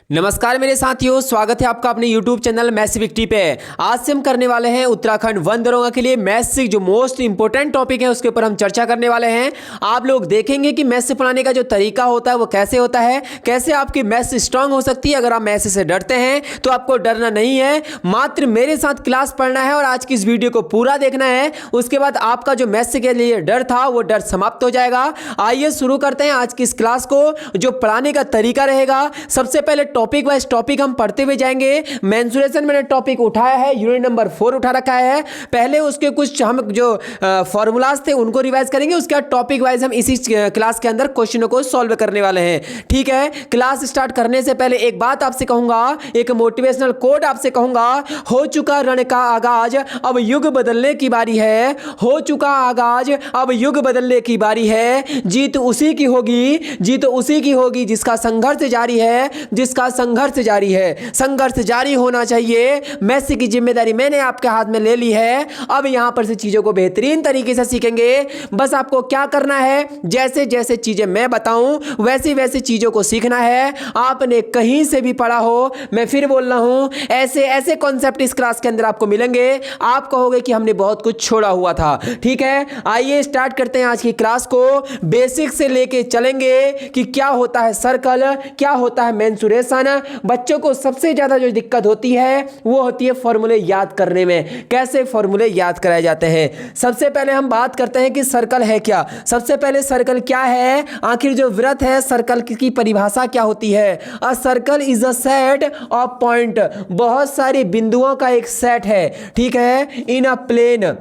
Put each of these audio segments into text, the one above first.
नमस्कार मेरे साथियों, स्वागत है आपका अपने YouTube चैनल मैथ विक्ट्री पे। आज से हम करने वाले हैं उत्तराखंड वन दरोगा के लिए मैथ से जो मोस्ट इंपोर्टेंट टॉपिक है उसके ऊपर हम चर्चा करने वाले हैं। आप लोग देखेंगे कि मैथ से पढ़ाने का जो तरीका होता है वो कैसे होता है, कैसे आपकी मैथ स्ट्रांग हो सकती है। अगर आप मैथ से डरते हैं तो आपको डरना नहीं है, मात्र मेरे साथ क्लास पढ़ना है और आज की इस वीडियो को पूरा देखना है। उसके बाद आपका जो मैथ के लिए डर था वो डर समाप्त हो जाएगा। आइए शुरू करते हैं आज की इस क्लास को। जो पढ़ाने का तरीका रहेगा, सबसे पहले टॉपिक वाइज टॉपिक हम पढ़ते हुए जाएंगे। मेंसुरेशन मैंने टॉपिक उठाया है, यूनिट नंबर 4 उठा रखा है। पहले उसके कुछ हम जो फॉर्मूलाज थे उनको रिवाइज करेंगे, उसके बाद टॉपिक वाइज हम इसी क्लास के अंदर क्वेश्चनों को सॉल्व करने वाले हैं। ठीक है, क्लास स्टार्ट करने से पहले एक बात आपसे कहूंगा, एक मोटिवेशनल कोट आपसे कहूंगा। हो चुका रण का आगाज, अब युग बदलने की बारी है। हो चुका आगाज, अब युग बदलने की बारी है। जीत उसी की होगी, जीत उसी की होगी जिसका संघर्ष जारी है, जिसका संघर्ष जारी है। संघर्ष जारी होना चाहिए। मैथ की जिम्मेदारी मैंने आपके हाथ में ले ली है। अब यहां पर से चीजों को बेहतरीन तरीके से सीखेंगे। बस आपको क्या करना है, जैसे जैसे चीजें मैं बताऊं वैसी वैसी चीजों को सीखना है। आपने कहीं से भी पढ़ा हो, मैं फिर बोल रहा हूं, ऐसे ऐसे कॉन्सेप्ट इस क्लास के अंदर आपको मिलेंगे। आप कहोगे कि हमने बहुत कुछ छोड़ा हुआ था। ठीक है, आइए स्टार्ट करते हैं आज की क्लास को। बेसिक से लेके चलेंगे कि क्या होता है सर्कल, क्या होता है मेंसुरेशन। बच्चों को सबसे ज्यादा जो दिक्कत होती है वो होती है फॉर्मूले याद करने में। कैसे फॉर्मूले याद कराए जाते हैं, सबसे पहले हम बात करते हैं कि सर्कल है क्या। सबसे पहले सर्कल क्या है, आखिर जो वृत्त है सर्कल की परिभाषा क्या होती है। A circle is a set of point, बहुत सारी बिंदुओं का एक सेट है। ठीक है, इन अ plane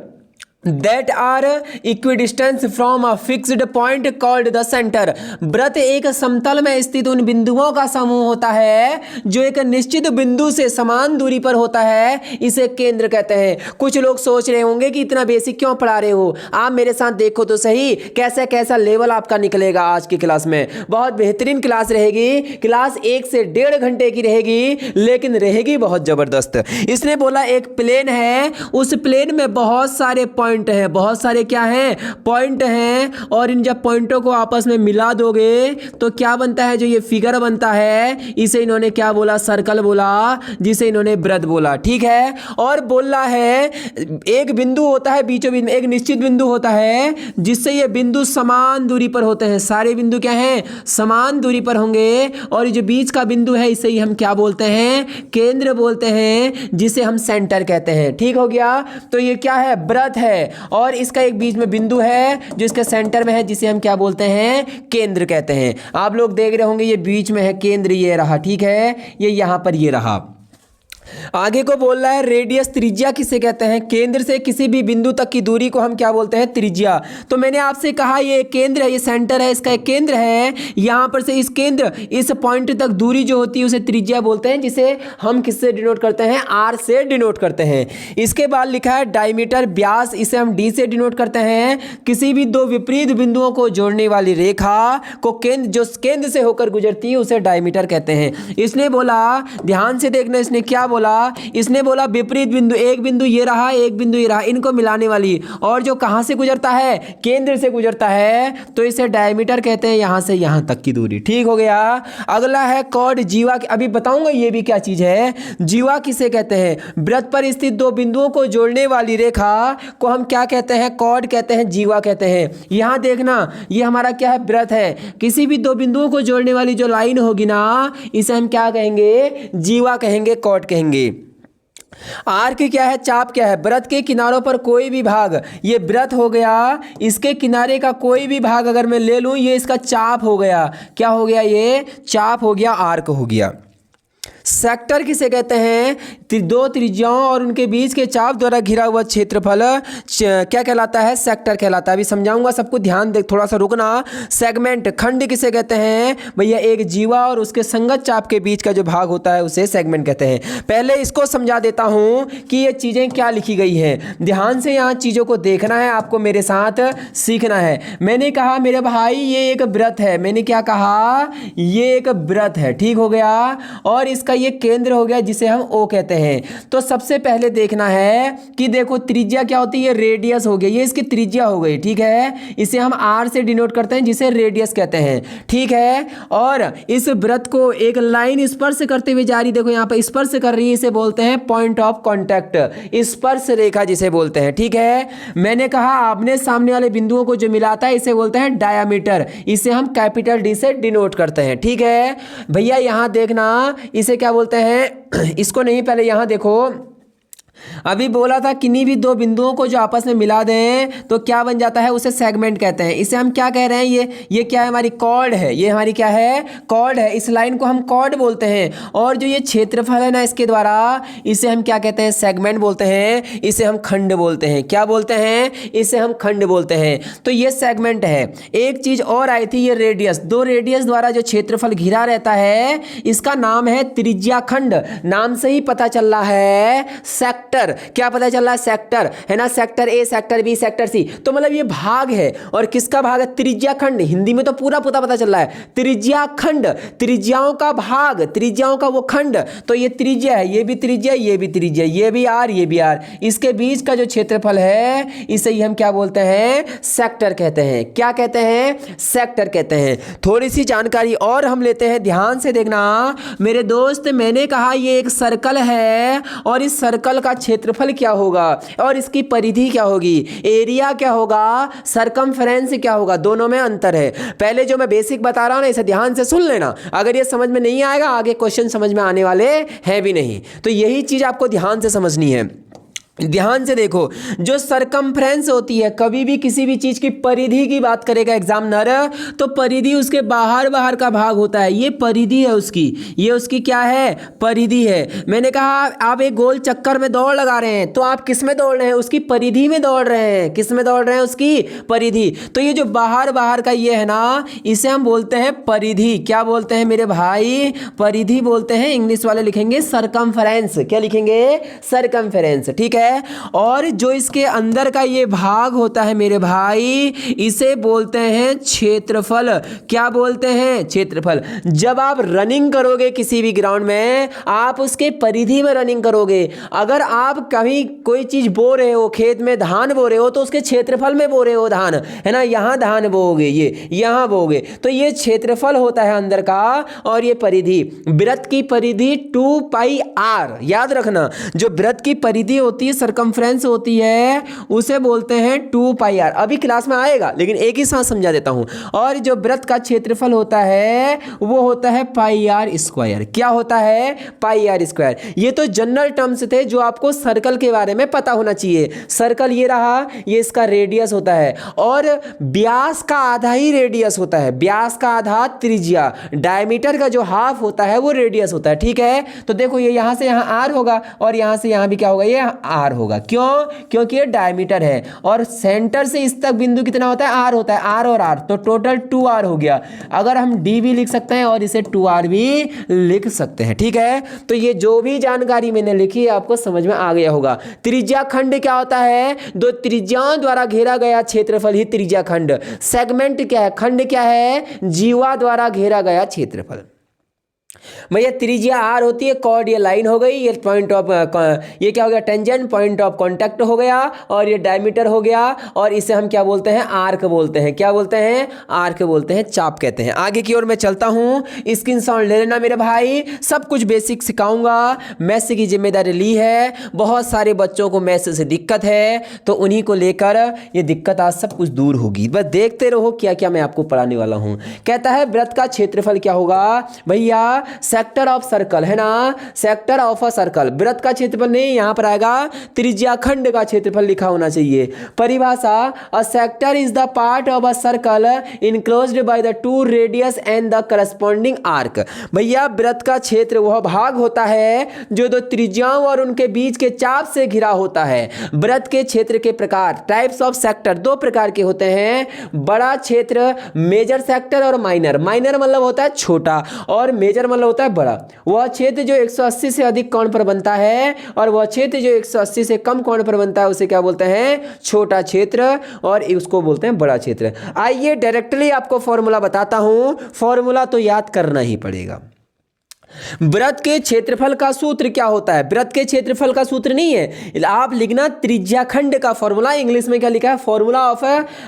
that are equidistant from a fixed point called the center। वृत्त एक समतल में स्थित उन बिंदुओं का समूह होता है जो एक निश्चित बिंदु से समान दूरी पर होता है, इसे केंद्र कहते हैं। कुछ लोग सोच रहे होंगे कि इतना बेसिक क्यों पढ़ा रहे हो। आप मेरे साथ देखो तो सही, कैसा कैसा लेवल आपका निकलेगा आज की क्लास में। बहुत बेहतरीन क्लास रहेगी। क्लास 1 से 1.5 घंटे की रहेगी, लेकिन रहेगी बहुत जबरदस्त। इसने बोला एक प्लेन है, उस प्लेन में बहुत सारे पॉइंट है, बहुत सारे क्या हैं, पॉइंट हैं। और इन जब पॉइंटों को आपस में मिला दोगे तो क्या बनता है, जो ये फिगर बनता है इसे इन्होंने क्या बोला, सर्कल बोला, जिसे इन्होंने वृत्त बोला। ठीक है, और बोला है एक बिंदु होता है बीचों बीच में, एक निश्चित बिंदु होता है जिससे ये बिंदु समान दूरी पर होते हैं। सारे बिंदु क्या हैं, समान दूरी पर होंगे। और जो बीच का बिंदु है इसे ही हम क्या बोलते हैं, केंद्र बोलते हैं, जिसे हम सेंटर कहते हैं। ठीक हो गया, तो ये क्या है, वृत्त है और इसका एक बीच में बिंदु है जो इसके सेंटर में है, जिसे हम क्या बोलते हैं, केंद्र कहते हैं। आप लोग देख रहे होंगे ये बीच में है केंद्र, ये रहा। ठीक है, ये यहां पर ये रहा। आगे को बोल रहा है रेडियस, त्रिज्या किसे कहते हैं, केंद्र से किसी भी बिंदु तक की दूरी को हम क्या बोलते हैं, त्रिज्या। तो मैंने आपसे कहा ये केंद्र है, ये सेंटर है, इसका एक केंद्र है। यहां पर से इस केंद्र, इस पॉइंट तक दूरी जो होती है उसे त्रिज्या बोलते हैं, जिसे हम किससे डिनोट करते हैं, आर से डिनोट करते हैं। इसके बाद लिखा है डायमीटर, व्यास, इसे हम डी से डिनोट करते हैं। किसी भी दो विपरीत बिंदुओं को जोड़ने वाली रेखा को केंद्र, जो केंद्र से होकर गुजरती है उसे डायमीटर कहते हैं। इसने बोला, ध्यान से देखना, इसने क्या बोला, इसने बोला विपरीत बिंदु, एक बिंदु ये रहा, एक बिंदु ये रहा, इनको मिलाने वाली, और जो कहां से गुजरता है, केंद्र से गुजरता है, तो इसे डायमीटर कहते हैं, यहां से यहां तक की दूरी। ठीक हो गया। अगला है कॉर्ड, जीवा। अभी बताऊंगा ये भी क्या चीज है। जीवा किसे कहते हैं, वृत्त पर स्थित दो बिंदुओं को जोड़ने वाली रेखा को हम क्या कहते हैं, कॉर्ड कहते हैं, जीवा कहते हैं। यहां देखना, ये हमारा क्या है, वृत्त है। किसी भी दो बिंदुओं को जोड़ने वाली जो लाइन होगी ना, इसे हम क्या कहेंगे, जीवा कहेंगे, कॉर्ड कहेंगे। आर्क क्या है, चाप क्या है, वृत्त के किनारों पर कोई भी भाग, ये वृत्त हो गया, इसके किनारे का कोई भी भाग अगर मैं ले लूं, ये इसका चाप हो गया। क्या हो गया, ये चाप हो गया, आर्क हो गया। सेक्टर किसे कहते हैं, दो त्रिज्याओं और उनके बीच के चाप द्वारा घिरा हुआ क्षेत्रफल क्या कहलाता है, सेक्टर कहलाता है। अभी समझाऊंगा सबको, ध्यान दे, थोड़ा सा रुकना। सेगमेंट, खंड किसे कहते हैं भैया, एक जीवा और उसके संगत चाप के बीच का जो भाग होता है उसे सेगमेंट कहते हैं। पहले इसको समझा देता हूं कि ये चीजें क्या लिखी गई हैं। ध्यान से यहाँ चीजों को देखना है, आपको मेरे साथ सीखना है। मैंने कहा मेरे भाई ये एक वृत्त है, मैंने क्या कहा, ये एक वृत्त है। ठीक हो गया, और इसका ये केंद्र हो गया जिसे हम ओ कहते हैं। तो सबसे पहले देखना है कि देखो त्रिज्या क्या होती है, ये रेडियस हो गया, ये इसकी त्रिज्या हो गई, ठीक है। इसे हम आर से डिनोट करते हैं जिसे रेडियस कहते हैं, ठीक है। और इस वृत्त को एक लाइन स्पर्श करते हुए जा रही, देखो यहाँ पर स्पर्श कर रही है, इसे बोलते हैं पॉइंट ऑफ कॉन्टैक्ट, स्पर्श रेखा जिसे बोलते हैं, ठीक है। मैंने कहा आपने सामने वाले बिंदुओं को जो मिलाता है इसे बोलते हैं डायामीटर, इसे हम कैपिटल डी से डिनोट करते हैं, ठीक है भैया। यहां देखना इसे क्या बोलते हैं, इसको नहीं, पहले यहां देखो, अभी बोला था किन्हीं भी दो बिंदुओं को जो आपस में मिला दें तो क्या बन जाता है, उसे सेगमेंट कहते हैं। इसे हम क्या कह रहे हैं, ये क्या है, हमारी कॉर्ड है, ये हमारी क्या है, कॉर्ड है। इस लाइन को हम कॉर्ड बोलते हैं। और जो ये क्षेत्रफल है ना इसके द्वारा, इसे हम क्या कहते हैं, सेगमेंट बोलते हैं, इसे हम खंड बोलते हैं। क्या बोलते हैं, इसे हम खंड बोलते हैं। तो ये सेगमेंट है। एक चीज और आई थी, ये रेडियस, दो रेडियस द्वारा जो क्षेत्रफल घिरा रहता है इसका नाम है त्रिज्या खंड। नाम से ही पता चल रहा है सेक्टर, क्या पता चल रहा है, सेक्टर है ना, sector A, sector B, sector C. तो मतलब ये भाग है, और किसका भाग है, त्रिज्या खंड। हिंदी में तो पूरा पता चल रहा है, त्रिज्या खंड, त्रिज्याओं का भाग, त्रिज्याओं का वो खंड। तो ये त्रिज्या है, ये भी त्रिज्या, ये भी त्रिज्या, ये भी आर, ये भी आर, इसके बीच का जो क्षेत्रफल है इसे ही हम क्या बोलते हैं, सेक्टर कहते हैं। क्या कहते हैं, सेक्टर कहते हैं। थोड़ी सी जानकारी और हम लेते हैं, ध्यान से देखना मेरे दोस्त। मैंने कहा ये एक सर्कल है, और इस सर्कल का क्षेत्रफल क्या होगा और इसकी परिधि क्या होगी, एरिया क्या होगा, सरकमफ्रेंस क्या होगा, दोनों में अंतर है। पहले जो मैं बेसिक बता रहा हूं ना इसे ध्यान से सुन लेना, अगर ये समझ में नहीं आएगा आगे क्वेश्चन समझ में आने वाले हैं भी नहीं। तो यही चीज आपको ध्यान से समझनी है। ध्यान से देखो, जो सरकमफ्रेंस होती है, कभी भी किसी भी चीज की परिधि की बात करेगा एग्जामिनर तो परिधि उसके बाहर का भाग होता है। ये परिधि है उसकी, ये उसकी क्या है, परिधि है। मैंने कहा आप एक गोल चक्कर में दौड़ लगा रहे हैं तो आप किस में दौड़ रहे हैं, उसकी परिधि में दौड़ रहे हैं। किस में दौड़ रहे हैं, उसकी परिधि। तो ये जो बाहर का ये है ना, इसे हम बोलते हैं परिधि। क्या बोलते हैं मेरे भाई, परिधि बोलते हैं। इंग्लिश वाले लिखेंगे सरकमफ्रेंस, क्या लिखेंगे, सरकमफ्रेंस, ठीक है। और जो इसके अंदर का ये भाग होता है मेरे भाई, इसे बोलते हैं क्षेत्रफल। क्या बोलते हैं, क्षेत्रफल। जब आप रनिंग करोगे किसी भी ग्राउंड में, आप उसके परिधि में रनिंग करोगे। अगर आप कहीं कोई चीज बो रहे हो, खेत में धान बो रहे हो तो उसके क्षेत्रफल में बो रहे हो धान, है ना, यहां धान बोओगे, ये यहां बोओगे, तो ये क्षेत्रफल होता है अंदर का। और ये परिधि, वृत्त की परिधि 2 पाई आर, याद रखना। जो वृत्त की परिधि होती है, सरकमफ्रेंस होती है, उसे बोलते हैं 2 पाई आर। अभी क्लास में आएगा लेकिन एक ही साथ समझा देता हूं। और जो वृत्त का क्षेत्रफल होता है वो होता है पाई आर स्क्वायर। क्या होता है, पाई आर स्क्वायर। ये तो जनरल टर्म्स थे जो आपको सर्कल के बारे में पता होना चाहिए। सर्कल ये रहा, ये इसका रेडियस होता है, और व्यास का आधा ही रेडियस होता है। व्यास का आधा त्रिज्या, डायमीटर का जो हाफ होता है वो रेडियस होता है, ठीक है। तो देखो ये यहां से यहां आर होगा, और यहां से यहां भी क्या होगा, ये आर होगा। क्यों, क्योंकि ये डायमीटर है, और सेंटर से इस तक बिंदु कितना होता है, आर होता है, आर और आर, तो टोटल 2r हो गया। अगर हम d भी लिख सकते हैं और इसे 2r भी लिख सकते हैं, ठीक है। तो ये जो भी जानकारी मैंने लिखी है आपको समझ में आ गया होगा। त्रिज्या खंड क्या होता है, दो त्रिज्याओं द्वारा घेरा गया क्षेत्रफल ही त्रिज्या खंड। सेगमेंट क्या है, खंड क्या है, जीवा द्वारा घेरा गया क्षेत्रफल। भैया त्रिज्या आर होती है, कॉर्ड ये लाइन हो गई, ये पॉइंट ऑफ, ये क्या हो गया, टेंजेंट, पॉइंट ऑफ कांटेक्ट हो गया, और ये डायमीटर हो गया, और इसे हम क्या बोलते हैं, आर्क बोलते हैं। क्या बोलते हैं, आर्क बोलते हैं, चाप कहते हैं। आगे की ओर मैं चलता हूं, स्क्रीनशॉट ले लेना मेरे भाई, सब कुछ बेसिक सिखाऊंगा। मैथ्स की जिम्मेदारी ली है, बहुत सारे बच्चों को मैथ्स से दिक्कत है, तो उन्हीं को लेकर ये दिक्कत आज सब कुछ दूर होगी। बस देखते रहो क्या क्या मैं आपको पढ़ाने वाला हूं। कहता है वृत्त का क्षेत्रफल क्या होगा, भैया सेक्टर ऑफ सर्कल, है ना, सेक्टर ऑफ अ सर्कल। वृत्त का क्षेत्रफल नहीं, यहां पर आएगा त्रिज्या खंड का क्षेत्रफल लिखा होना चाहिए। परिभाषा, a sector is the part of a circle enclosed by the 2 radius and the corresponding arc. भैया वृत्त का क्षेत्र वह भाग होता है जो दो त्रिज्याओं और उनके बीच के चाप से घिरा होता है। वृत्त के क्षेत्र के प्रकार, टाइप्स ऑफ सेक्टर, 2 प्रकार के होते हैं। बड़ा क्षेत्र, मेजर सेक्टर और माइनर। माइनर मतलब होता है छोटा, और मेजर मतलब होता है बड़ा। वह क्षेत्र जो 180 से अधिक कोण पर बनता है, और वह क्षेत्र जो 180 से कम कोण पर बनता है उसे क्या बोलते हैं, छोटा क्षेत्र, और उसको बोलते हैं बड़ा क्षेत्र। आइए डायरेक्टली आपको फॉर्मूला बताता हूं, फॉर्मूला तो याद करना ही पड़ेगा। वृत्त के क्षेत्रफल का सूत्र क्या होता है? वृत्त के क्षेत्रफल का सूत्र नहीं है, आप लिखना त्रिज्याखंड का फॉर्मूला। इंग्लिश में क्या लिखा है? Formula of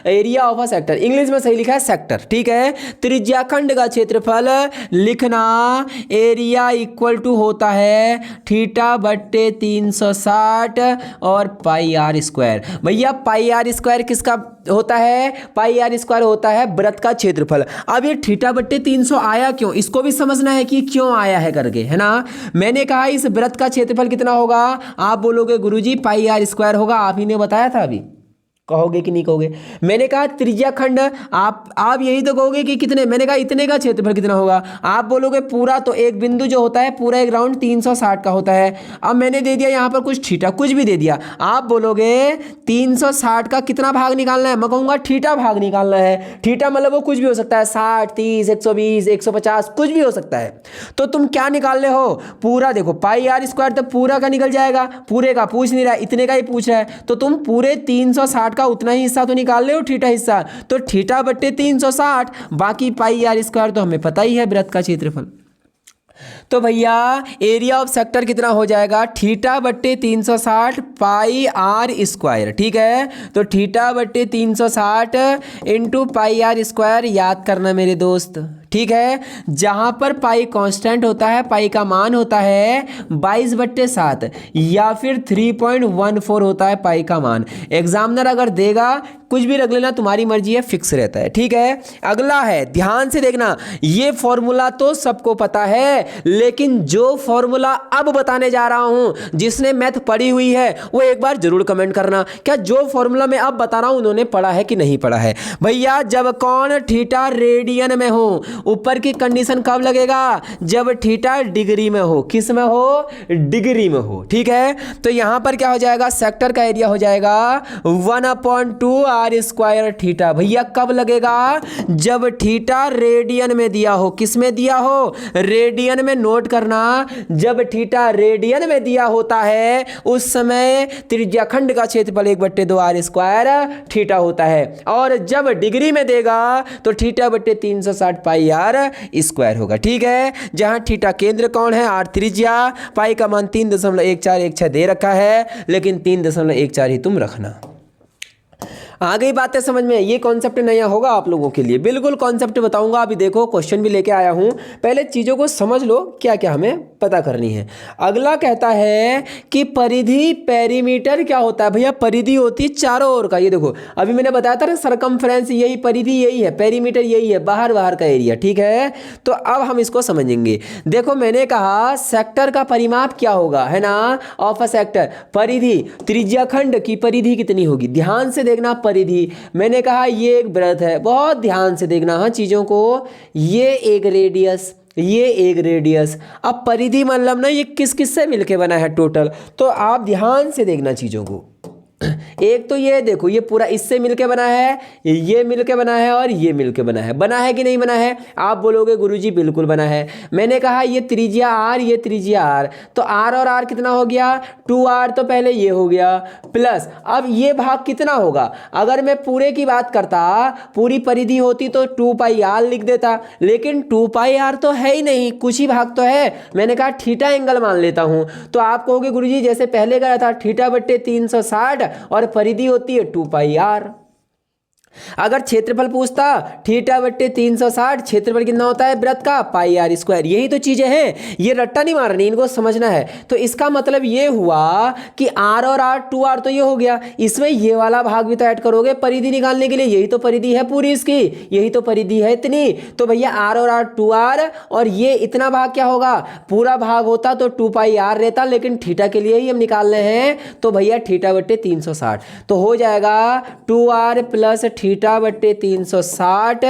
area of a sector. English में सही लिखा है सेक्टर, ठीक है। त्रिज्याखंड का क्षेत्रफल लिखना, एरिया इक्वल टू होता है थीटा बट्टे 360 और पाई आर स्क्वायर। भैया पाई आर स्क्वायर किसका होता है? पाई आर स्क्वायर होता है वृत्त का क्षेत्रफल। अब ये थीटा बट्टे 300 आया क्यों, इसको भी समझना है कि क्यों आया है करके, है ना। मैंने कहा इस वृत्त का क्षेत्रफल कितना होगा, आप बोलोगे गुरुजी पाई आर स्क्वायर होगा, आप ही ने बताया था अभी, कहोगे कि नहीं कहोगे? मैंने कहा त्रिज्याखंड, आप यही तो कहोगे कि कितने, मैंने कहा इतने का क्षेत्रफल कितना होगा, आप बोलोगे पूरा, तो एक बिंदु जो होता है पूरा एक राउंड 360 का होता है। अब मैंने दे दिया यहाँ पर कुछ थीटा, कुछ भी दे दिया, आप बोलोगे 360 का कितना भाग निकालना है, मैं कहूँगा थीटा भाग निकालना है। थीटा मतलब वो कुछ भी हो सकता है, 60, 30, 120, 150, कुछ भी हो सकता है। तो तुम क्या निकाल रहे हो? पूरा। देखो पाई आर स्क्वायर तो पूरा का निकल जाएगा, पूरे का पूछ नहीं रहा, इतने का ही पूछ रहा है, तो तुम पूरे 360 का उतना ही हिस्सा तो निकाल ले हो, थीटा हिस्सा, तो थीटा बट्टे 360, बाकी पाई आर स्क्वायर तो हमें पता ही है वृत्त का क्षेत्रफल। तो भैया एरिया ऑफ सेक्टर कितना हो जाएगा? थीटा बट्टे 360 पाई आर स्क्वायर, ठीक है। तो थीटा बट्टे 360 इंटू पाई आर स्क्वायर, याद करना मेरे दोस्त, ठीक है। जहां पर पाई कांस्टेंट होता है, पाई का मान होता है 22/7 या फिर 3.14 होता है पाई का मान। एग्जामिनर अगर देगा कुछ भी रख लेना, तुम्हारी मर्जी है, फिक्स रहता है, ठीक है। अगला है, ध्यान से देखना, ये फॉर्मूला तो सबको पता है, लेकिन जो फॉर्मूला अब बताने जा रहा हूं, जिसने मैथ पढ़ी हुई है वो एक बार जरूर कमेंट करना, क्या जो फॉर्मूला मैं अब बता रहा हूं उन्होंने पढ़ा है कि नहीं पढ़ा है। भैया जब कौन थीटा रेडियन में हो, ऊपर की कंडीशन कब लगेगा? जब थीटा डिग्री में हो। किस में हो? डिग्री में हो, ठीक है। तो यहां पर क्या हो जाएगा? सेक्टर का एरिया हो जाएगा 1/2 आर स्क्वायर थीटा। भैया कब लगेगा? जब थीटा रेडियन में दिया हो। किस में दिया हो? रेडियन में। नोट करना, जब थीटा रेडियन में दिया होता है उस समय त्रिज्याखंड का क्षेत्रफल 1/2 आर स्क्वायर थीटा होता है, और जब डिग्री में देगा तो थीटा बट्टे 360 पाई आर स्क्वायर होगा, ठीक है। जहां थीटा केंद्र कौन है? आर त्रिज्या, पाई का मान 3.1416 दे रखा है, लेकिन 3.14 ही तुम रखना। आ गई बातें समझ में? ये कॉन्सेप्ट नया होगा आप लोगों के लिए, बिल्कुल कॉन्सेप्ट बताऊंगा। अभी देखो क्वेश्चन भी लेके आया हूं, पहले चीज़ों को समझ लो क्या क्या हमें पता करनी है। अगला कहता है कि परिधि पेरीमीटर क्या होता है? भैया परिधि होती है चारों ओर का। ये देखो अभी मैंने बताया था ना, सरकमफ्रेंस यही परिधि यही है, पेरीमीटर यही है, बाहर बाहर का एरिया, ठीक है। तो अब हम इसको समझेंगे। देखो मैंने कहा सेक्टर का परिमाप क्या होगा, है ना, ऑफ अ सेक्टर। परिधि, त्रिज्याखंड की परिधि कितनी होगी? ध्यान से देखना, परिधि मैंने कहा ये एक वृत्त है, बहुत ध्यान से देखना हाँ चीजों को। ये एक रेडियस, ये एक रेडियस। अब परिधि मतलब ना ये किस किस से मिलके बना है टोटल, तो आप ध्यान से देखना चीजों को। एक तो ये देखो, ये पूरा इससे मिलके बना है, ये मिलके बना है और ये मिलके बना है कि नहीं बना है? आप बोलोगे गुरुजी बिल्कुल बना है। मैंने कहा ये त्रिज्या आर, ये त्रिज्या आर, तो आर और आर कितना हो गया? 2r। तो पहले ये हो गया प्लस, अब ये भाग कितना होगा? अगर मैं पूरे की बात करता, पूरी परिधि होती तो 2πr लिख देता, लेकिन 2πr तो है ही नहीं, कुछ ही भाग तो है। मैंने कहा थीटा एंगल मान लेता हूं, तो आप कहोगे गुरुजी जैसे पहले कहा था थीटा बट्टे 360 और परिधि होती है 2πr। अगर क्षेत्रफल पूछता थीटा बट्टे 360, क्षेत्रफल कितना होता है वृत्त का? पाई आर स्क्वायर। यही तो चीजें हैं, ये रट्टा नहीं मारनी, इनको समझना है। तो इसका मतलब ये हुआ कि आर और आर 2r तो ये हो गया, इसमें ये वाला भाग भी तो ऐड करोगे परिधि निकालने के लिए। यही तो परिधि है पूरी इसकी, यही तो परिधि है इतनी। तो भैया आर और आर 2r और ये इतना भाग क्या होगा? पूरा भाग होता तो 2πr रहता, लेकिन थीटा के लिए ही हम निकाल रहे हैं, तो भैया थीटा बट्टे 360 तो हो जाएगा 2r प्लस थीटा बट्टे 360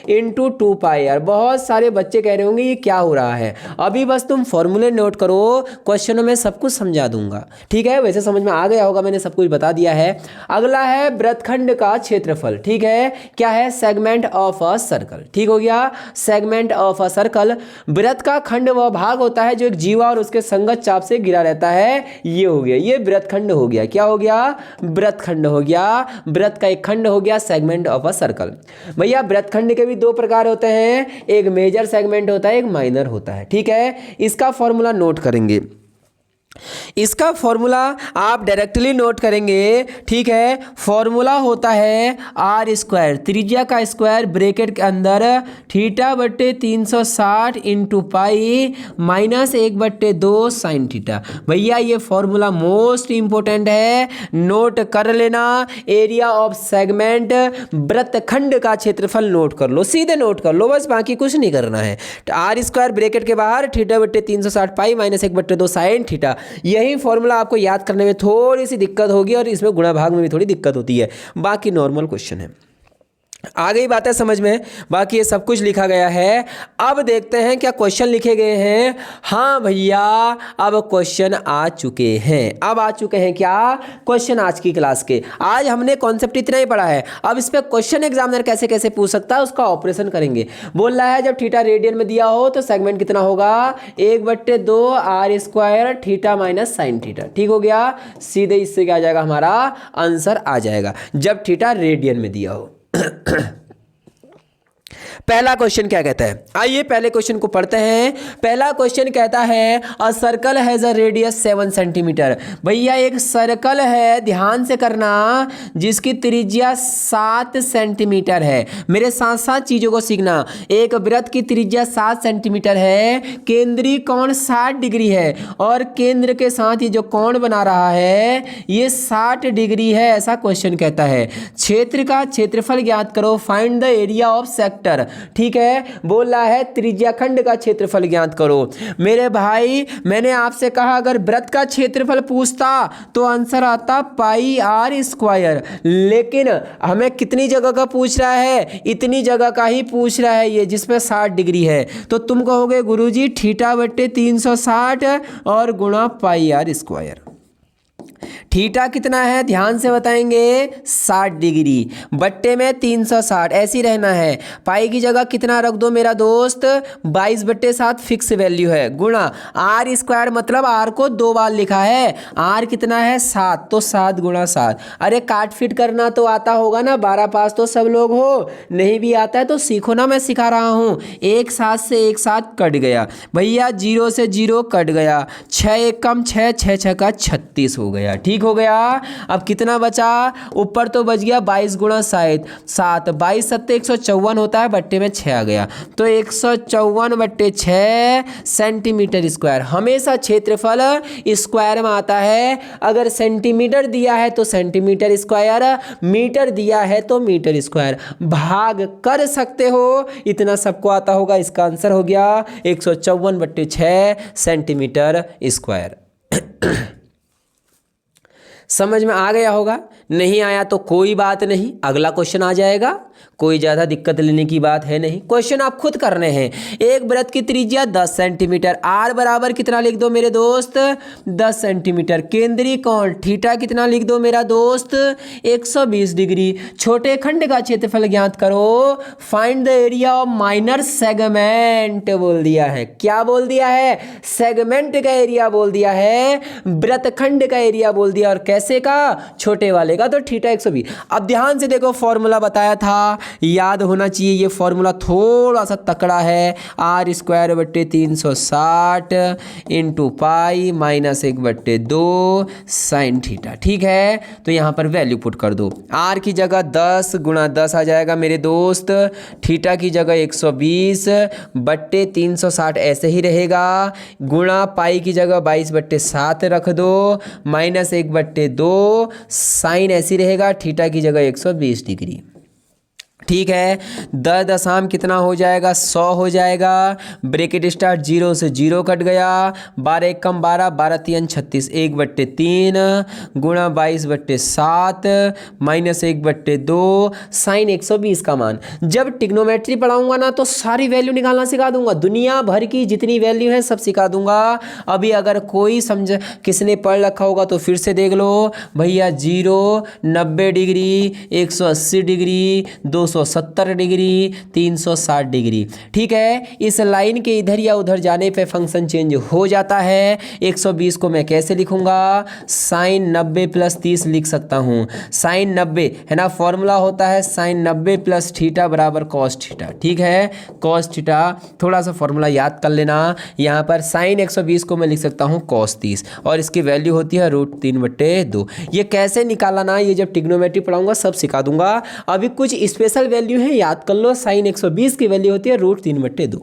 इंटू 2πr। बहुत सारे बच्चे कह रहे होंगे ये क्या हो रहा है। अभी बस तुम फॉर्मूले नोट करो, क्वेश्चनों में सब कुछ समझा दूंगा, ठीक है। वैसे समझ में आ गया होगा, मैंने सब कुछ बता दिया है। अगला है वृत्तखंड का क्षेत्रफल, ठीक है। क्या है? सेगमेंट ऑफ अ सर्कल, ठीक हो गया। सेगमेंट ऑफ अ सर्कल, वृत्त का खंड वह भाग होता है जो एक जीवा और उसके संगत चाप से घिरा रहता है। ये हो गया, ये वृत्तखंड हो गया। क्या हो गया? वृत्तखंड हो गया। वृत्त का एक खंड हो गया, segment segment of a circle. भैया वृत्तखंड के भी दो प्रकार होते हैं, एक मेजर सेगमेंट होता है, एक माइनर होता है। ठीक है, इसका फॉर्मूला नोट करेंगे, इसका फॉर्मूला आप डायरेक्टली नोट करेंगे। ठीक है, फॉर्मूला होता है आर स्क्वायर, त्रिज्या का स्क्वायर ब्रैकेट के अंदर थीटा बट्टे 360 into pi minus 1/2 sine theta. भैया ये फॉर्मूला मोस्ट इंपॉर्टेंट है, नोट कर लेना। एरिया ऑफ सेगमेंट, वृत्तखंड का क्षेत्रफल नोट कर लो, सीधे नोट कर लो बस, बाकी कुछ नहीं करना है। आर स्क्वायर ब्रैकेट के बाहर थीटा बट्टे 360 पाई माइनस 1/2 साइन थीटा। यही फॉर्मूला आपको याद करने में थोड़ी सी दिक्कत होगी और इसमें गुणा भाग में भी थोड़ी दिक्कत होती है, बाकी नॉर्मल क्वेश्चन है। आ गई बातें समझ में, बाकी ये सब कुछ लिखा गया है। अब देखते हैं क्या क्वेश्चन लिखे गए हैं। हाँ भैया, अब क्वेश्चन आ चुके हैं, अब आ चुके हैं क्या क्वेश्चन आज की क्लास के। आज हमने कॉन्सेप्ट इतना ही पढ़ा है, अब इस पर क्वेश्चन एग्जामिनर कैसे कैसे पूछ सकता है उसका ऑपरेशन करेंगे। बोल रहा है जब थीटा रेडियन में दिया हो तो सेगमेंट कितना होगा, 1/2 R square theta minus sine theta. ठीक हो गया, सीधे इससे क्या आ जाएगा, हमारा आंसर आ जाएगा जब थीटा रेडियन में दिया हो। पहला क्वेश्चन क्या कहता है, आइए पहले क्वेश्चन को पढ़ते हैं। पहला क्वेश्चन कहता है a circle has a radius 7 centimetre. भैया एक सर्कल है, ध्यान से करना, जिसकी त्रिज्या 7 सेंटीमीटर है। मेरे साथ साथ चीजों को सीखना। एक वृत्त की त्रिज्या 7 सेंटीमीटर है, केंद्रीय कोण 60 डिग्री है और केंद्र के साथ ये जो कोण बना रहा है ये 60 डिग्री है, ऐसा क्वेश्चन कहता है। क्षेत्र का क्षेत्रफल ज्ञात करो, find the area of sector. ठीक है, बोल रहा है त्रिज्या खंड का क्षेत्रफल ज्ञात करो। मेरे भाई मैंने आपसे कहा अगर वृत्त का क्षेत्रफल पूछता तो आंसर आता पाई आर स्क्वायर, लेकिन हमें कितनी जगह का पूछ रहा है, इतनी जगह का ही पूछ रहा है ये, जिसमें 60 डिग्री है। तो तुम कहोगे गुरुजी थीटा बट्टे 360 और गुणा पाई आर स्क्वायर। थीटा कितना है ध्यान से बताएंगे, 60 डिग्री बट्टे में 360, ऐसी रहना है। पाई की जगह कितना रख दो मेरा दोस्त, 22/7 फिक्स वैल्यू है, गुणा आर स्क्वायर, मतलब आर को 2 बार लिखा है। आर कितना है 7, तो 7 गुणा 7। अरे काट फिट करना तो आता होगा ना, 12 पास तो सब लोग हो, नहीं भी आता है तो सीखो ना, मैं सिखा रहा हूँ। एक 7 से एक 7 कट गया भैया, 0 से 0 कट गया, 6 एक कम 6, 6 6 का 36 हो गया। ठीक हो गया, अब कितना बचा, ऊपर तो बच गया 22 गुणा 7, 22 7 154 होता है, बट्टे में 6 आ गया, तो 154/6 सेंटीमीटर स्क्वायर। हमेशा क्षेत्रफल स्क्वायर में आता है, अगर सेंटीमीटर दिया है तो सेंटीमीटर स्क्वायर, मीटर दिया है तो मीटर स्क्वायर, भाग कर सकते हो, इतना सबको आता होगा। इसका आंसर हो गया 154/6 सेंटीमीटर स्क्वायर। समझ में आ गया होगा, नहीं आया तो कोई बात नहीं, अगला क्वेश्चन आ जाएगा, कोई ज़्यादा दिक्कत लेने की बात है नहीं। क्वेश्चन आप खुद करने हैं। एक वृत्त की त्रिज्या 10 सेंटीमीटर, आर बराबर कितना लिख दो मेरे दोस्त, 10 सेंटीमीटर। केंद्रीय कोण थीटा कितना लिख दो मेरा दोस्त, 120 डिग्री। छोटे खंड का क्षेत्रफल ज्ञात करो, find the area of minor segment बोल दिया है। क्या बोल दिया है, सेगमेंट का एरिया बोल दिया है, वृत्तखंड का एरिया बोल दिया, और कैसे का, छोटे वाले का, तो थीटा 120। अब ध्यान से देखो, फॉर्मूला बताया था, याद होना चाहिए। ये फॉर्मूला थोड़ा सा तकड़ा है, आर स्क्वायर बट्टे 360 into pi minus 1/2 sign theta. ठीक है, तो यहाँ पर वैल्यू पुट कर दो। आर की जगह 10 गुणा 10 आ जाएगा मेरे दोस्त, थीटा की जगह 120 बट्टे 360 ऐसे ही रहेगा, गुणा पाई की जगह 22/7 रख दो, माइनस 1/2 साइन ऐसी रहेगा, थीटा की जगह 120 डिग्री। ठीक है, 10 दशम कितना हो जाएगा, 100 हो जाएगा। ब्रैकेट स्टार्ट, 0 से 0 कट गया, 12 एक कम 12, 12 3 36, 1/3 गुणा 22/7 माइनस 1/2 साइन 120 का मान। जब ट्रिग्नोमेट्री पढ़ाऊंगा ना तो सारी वैल्यू निकालना सिखा दूंगा, दुनिया भर की जितनी वैल्यू है सब सिखा दूंगा। अभी अगर कोई समझ किसने पढ़ रखा होगा तो फिर से देख लो भैया, 0 90 डिग्री 180 डिग्री 200 370 डिग्री, 360 डिग्री। ठीक है, इस लाइन के इधर या उधर जाने पे फंक्शन चेंज हो जाता है। 120 को मैं कैसे लिखूंगा, साइन 90 प्लस 30 लिख सकता हूँ। साइन 90 है ना, फॉर्मूला होता है साइन 90 प्लस थीटा बराबर कॉस थीटा। ठीक है, कॉस थीटा, थोड़ा सा फॉर्मूला याद कर लेना। यहाँ पर साइन 120 को मैं लिख सकता हूँ कॉस 30 और इसकी वैल्यू होती है √3/2। ये कैसे निकाला ना, ये जब ट्रिग्नोमेट्री पढ़ाऊंगा सब सिखा दूंगा। अभी कुछ स्पेशल वैल्यू है, याद कर लो। साइन 120 की वैल्यू होती है √3/2।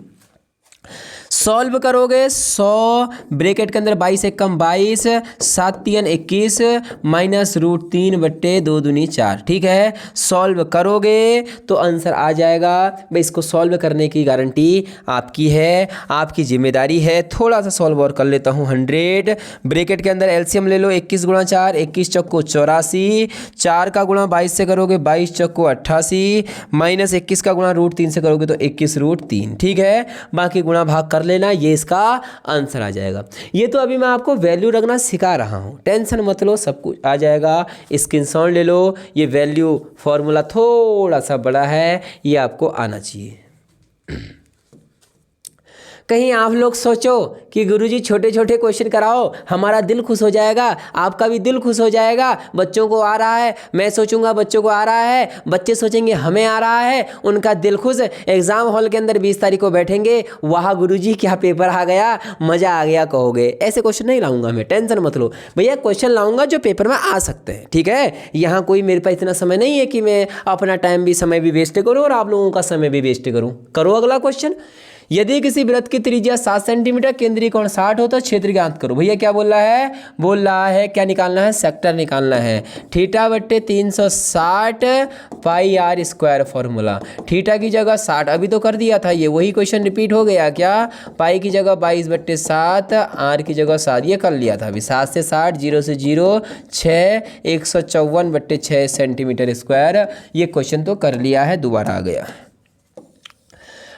सॉल्व करोगे 100 ब्रैकेट के अंदर 22 एकम 22, 7 3 21 माइनस √3/2 दूनी 4। ठीक है, सॉल्व करोगे तो आंसर आ जाएगा। भाई इसको सॉल्व करने की गारंटी आपकी है, आपकी जिम्मेदारी है। थोड़ा सा सॉल्व और कर लेता हूँ। 100 ब्रैकेट के अंदर एलसीएम ले लो, 21 गुणा 4, 21 चौको 84, 4 का गुणा 22 से करोगे 22 चौको 88, माइनस 21 का गुणा √3 से करोगे तो 21√3। ठीक है, बाकी गुणा भाग कर लेना, ये इसका आंसर आ जाएगा। ये तो अभी मैं आपको वैल्यू रखना सिखा रहा हूं, टेंशन मत लो, सब कुछ आ जाएगा। स्क्रीनशॉट ले लो। ये वैल्यू फॉर्मूला थोड़ा सा बड़ा है, ये आपको आना चाहिए। कहीं आप लोग सोचो कि गुरुजी छोटे छोटे क्वेश्चन कराओ, हमारा दिल खुश हो जाएगा, आपका भी दिल खुश हो जाएगा। बच्चों को आ रहा है, मैं सोचूंगा बच्चों को आ रहा है, बच्चे सोचेंगे हमें आ रहा है, उनका दिल खुश। एग्जाम हॉल के अंदर 20 तारीख को बैठेंगे, वाह गुरुजी क्या पेपर आ गया, मजा आ गया कहोगे। ऐसे क्वेश्चन नहीं लाऊंगा मैं, टेंशन मत लो भैया। क्वेश्चन लाऊंगा जो पेपर में आ सकते हैं। ठीक है, यहाँ कोई मेरे पास इतना समय नहीं है कि मैं अपना टाइम भी समय भी वेस्ट करूँ और आप लोगों का समय भी वेस्ट करूँ। करो अगला क्वेश्चन। यदि किसी वृत्त की त्रिज्या 7 सेंटीमीटर, केंद्रीय कोण 60 हो तो क्षेत्र ज्ञात करो। भैया क्या बोल रहा है, बोल रहा है क्या निकालना है, सेक्टर निकालना है। θ/360 πr² फॉर्मूला। थीटा की जगह 60 अभी तो कर दिया था, ये वही क्वेश्चन रिपीट हो गया क्या। पाई की जगह 22/7, आर की जगह 7, ये कर लिया था अभी। 7 से 60, 0 से 0, 6, 154/6 सेंटीमीटर स्क्वायर। ये क्वेश्चन तो कर लिया है, दोबारा आ गया।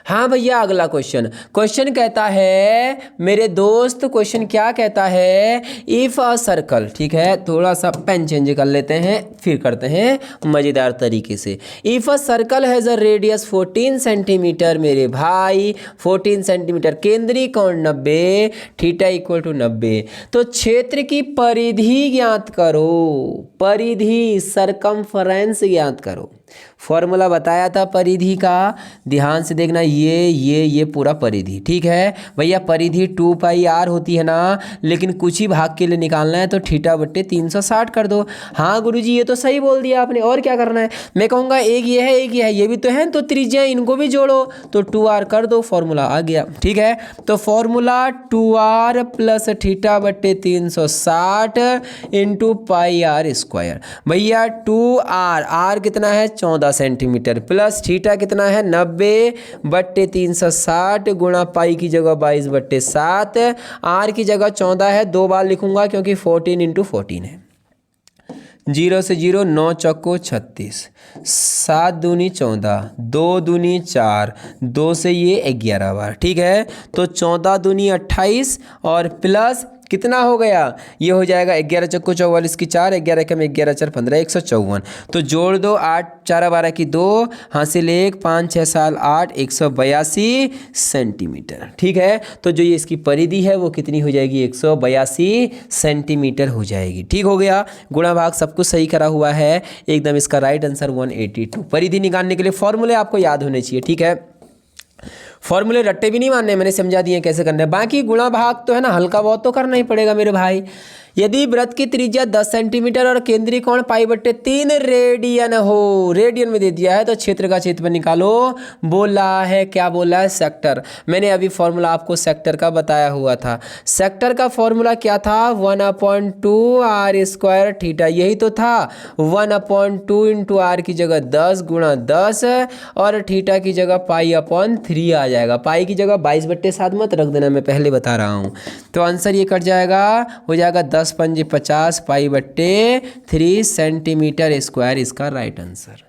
हाँ भैया अगला क्वेश्चन कहता है मेरे दोस्त, क्वेश्चन क्या कहता है, इफ अ सर्कल। ठीक है, थोड़ा सा पेन चेंज कर लेते हैं, फिर करते हैं मज़ेदार तरीके से। If a circle has a radius 14 centimetre, मेरे भाई 14 सेंटीमीटर, केंद्रीय कोण 90, θ = 90। तो क्षेत्र की परिधि ज्ञात करो, परिधि सरकमफ्रेंस ज्ञात करो। फॉर्मूला बताया था परिधि का, ध्यान से देखना, ये पूरा परिधि। ठीक है भैया, परिधि 2πr होती है ना, लेकिन कुछ ही भाग के लिए निकालना है तो θ/360 कर दो। हाँ गुरुजी ये तो सही बोल दिया आपने, और क्या करना है। मैं कहूँगा एक ये है, एक ये है, ये भी तो है, तो त्रिज्या इनको भी जोड़ो तो 2r कर दो, फॉर्मूला आ गया। ठीक है, तो फॉर्मूला 2r + θ/360 × πr²। भैया 2r, r कितना है 14 सेंटीमीटर, प्लस थीटा कितना है 90/360 गुणा पाई की जगह 22/7, आर की जगह 14 है, 2 बार लिखूंगा क्योंकि 14 × 14 है। 0 से 0, 9 चौको 36, 7 दूनी 14, 2 दूनी 4, 2 से ये 11 बार। ठीक है, तो 14 दूनी 28 और प्लस कितना हो गया, ये हो जाएगा 11 चौको 44 की 4, 11 कम 11 4 15, 154। तो जोड़ दो, 8 4 12 की 2, हासिल 1, 5 6 7 8, 182 सेंटीमीटर। ठीक है, तो जो ये इसकी परिधि है वो कितनी हो जाएगी, 182 सेंटीमीटर हो जाएगी। ठीक हो गया, गुणा भाग सब कुछ सही करा हुआ है एकदम। इसका राइट आंसर 182। परिधि निकालने के लिए फॉर्मूले आपको याद होने चाहिए। ठीक है, फॉर्मूले रट्टे भी नहीं मानने, मैंने समझा दिए कैसे करना है। बाकी गुणा भाग तो है ना, हल्का बहुत तो करना ही पड़ेगा मेरे भाई। यदि वृत्त की त्रिज्या 10 सेंटीमीटर और केंद्रीय कोण π/3 रेडियन हो, रेडियन में दे दिया है, तो क्षेत्र का क्षेत्रफल निकालो। बोल रहा है क्या, बोल रहा है सेक्टर। मैंने अभी फॉर्मूला आपको सेक्टर का बताया हुआ था। सेक्टर का फॉर्मूला क्या था, 1/2r² थीटा, यही तो था। 1/2 × r की जगह 10 गुणा 10 और थीटा की जगह π/3 आ जाएगा। पाई की जगह 22/7 मत रख देना, मैं पहले बता रहा हूँ। तो आंसर ये कट जाएगा, हो जाएगा 10 5 50 π/3 सेंटीमीटर स्क्वायर, इसका राइट आंसर।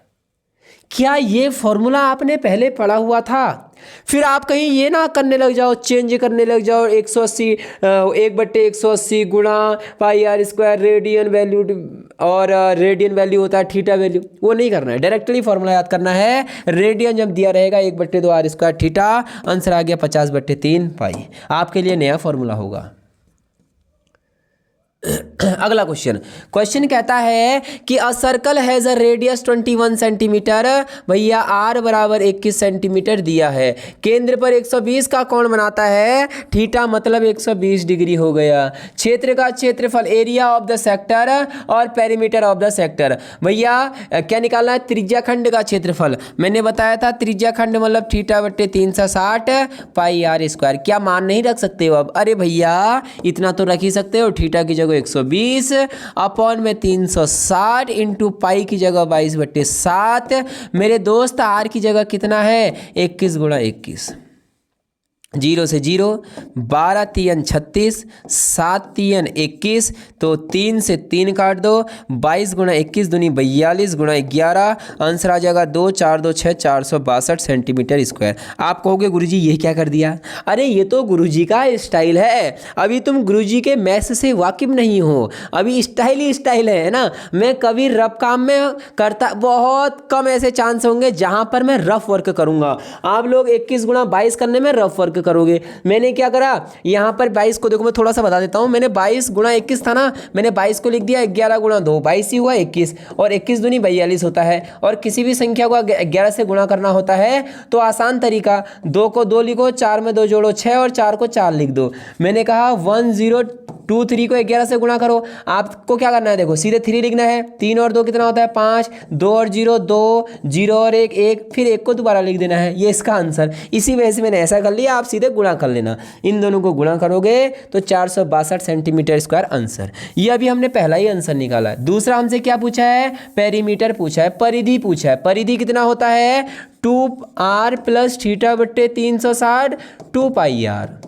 क्या ये फॉर्मूला आपने पहले पढ़ा हुआ था? फिर आप कहीं ये ना करने लग जाओ, चेंज करने लग जाओ 180 1/180 गुणा पाई आर स्क्वायर रेडियन वैल्यू, और रेडियन वैल्यू होता है थीटा वैल्यू, वो नहीं करना है। डायरेक्टली फॉर्मूला याद करना है। रेडियन जब दिया रहेगा 1/2 आर स्क्वायर थीटा, आंसर आ गया 50/3 पाई। आपके लिए नया फॉर्मूला होगा। अगला क्वेश्चन कहता है कि a circle has a radius 21 centimetre. भैया आर बराबर 21 सेंटीमीटर दिया है, केंद्र पर 120 का कोण बनाता है, थीटा मतलब 120 डिग्री हो गया। क्षेत्र का क्षेत्रफल, एरिया ऑफ द सेक्टर और पेरीमीटर ऑफ द सेक्टर। भैया क्या निकालना है? त्रिज्या खंड का क्षेत्रफल। मैंने बताया था त्रिज्या खंड मतलब θ/360 पाई आर स्क्वायर। क्या मान नहीं रख सकते हो अब? अरे भैया इतना तो रख ही सकते हो, थीटा की जगह 120 अपॉन में 360 इंटू पाई की जगह 22/7। मेरे दोस्त आर की जगह कितना है? 21 गुणा 21। 0 से 0, 12 3 36, 7 3 21, तो 3 से 3 काट दो, 22 गुणा 21 दूनी 42 गुणा 11, आंसर आ जाएगा 2 4 2 6 462 सेंटीमीटर स्क्वायर। आप कहोगे गुरुजी ये क्या कर दिया? अरे ये तो गुरुजी का स्टाइल है, अभी तुम गुरुजी के मैथ्स से वाकिफ नहीं हो, अभी स्टाइल ही स्टाइल है ना। मैं कभी रफ काम में करता, बहुत कम ऐसे चांस होंगे जहाँ पर मैं रफ वर्क करूँगा। आप लोग 21 गुणा 22 करने में रफ वर्क करोगे। मैंने क्या करा, यहाँ पर 22 को देखो, मैं थोड़ा सा बता देता हूँ। मैंने 22 गुणा 21 था ना, मैंने 22 को लिख दिया 11 गुणा 2, 22 ही हुआ 21, और 21 दूनी 42 होता है। और किसी भी संख्या को 11 से गुणा करना होता है तो आसान तरीका, 2 को 2 लिखो, 4 में 2 जोड़ो 6, और 4 को 4 लिख दो। मैंने कहा 1023 को 11 से गुणा करो। आपको क्या करना है, देखो सीधे 3 लिखना है, 3 और 2 कितना होता है 5, 2 और 0 2, 0 और 1 1, फिर 1 को दोबारा लिख देना है, ये इसका आंसर। इसी वजह से मैंने ऐसा कर लिया, आप सीधे गुणा कर लेना। इन दोनों को गुणा करोगे तो 462 सेंटीमीटर स्क्वायर आंसर। ये अभी हमने पहला ही आंसर निकाला है। दूसरा हमसे क्या पूछा है? पेरीमीटर पूछा है, परिधि पूछा है। परिधि कितना होता है? 2r plus θ/360 2 pi are.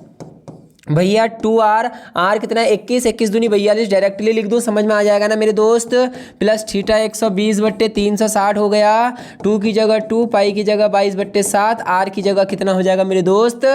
भैया 2r, r कितना है 21, 21 दूनी 42, डायरेक्टली लिख दूँ, समझ में आ जाएगा ना मेरे दोस्त। प्लस थीटा 120/360 हो गया, 2 की जगह 2, पाई की जगह 22/7, r की जगह कितना हो जाएगा मेरे दोस्त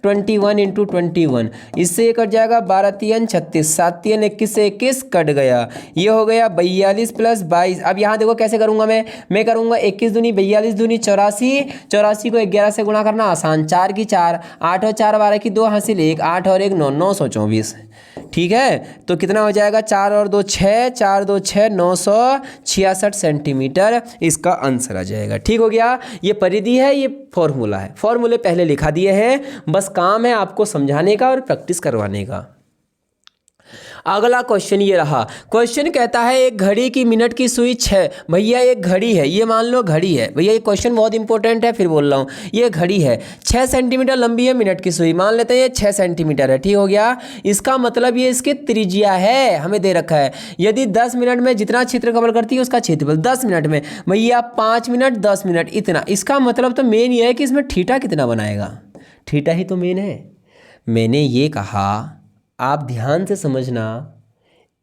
21 इंटू 21। इससे ये कट जाएगा 12 3 36, 7 3 21 से 21 कट गया, ये हो गया 42 प्लस 22। अब यहाँ देखो कैसे करूँगा मैं करूँगा 21 दूनी 42 दूनी 84, 84 को 11 से गुणा करना आसान, 4 की 4, 8 और 4 12 की 2 हासिल 1, 8 और 1 9, 924। ठीक है, तो कितना हो जाएगा 4 और 2 6, 4 2 6, 966 सेंटीमीटर इसका आंसर आ जाएगा। ठीक हो गया, ये परिधि है, ये फॉर्मूला है। फॉर्मूले पहले लिखा दिए हैं, बस काम है आपको समझाने का और प्रैक्टिस करवाने का। अगला क्वेश्चन ये रहा। क्वेश्चन कहता है एक घड़ी की मिनट की सुई 6। भैया एक घड़ी है, ये मान लो घड़ी है। भैया ये क्वेश्चन बहुत इंपॉर्टेंट है, फिर बोल रहा हूँ, ये घड़ी है, 6 सेंटीमीटर लंबी है मिनट की सुई, मान लेते हैं ये 6 सेंटीमीटर है। ठीक हो गया, इसका मतलब ये इसकी त्रिज्या है, हमें दे रखा है। यदि 10 मिनट में जितना क्षेत्र कवर करती है उसका क्षेत्रफल 10 मिनट में, भैया 5 मिनट 10 मिनट इतना। इसका मतलब तो मेन ये है कि इसमें थीटा कितना बनाएगा, थीटा ही तो मेन है। मैंने ये कहा, आप ध्यान से समझना,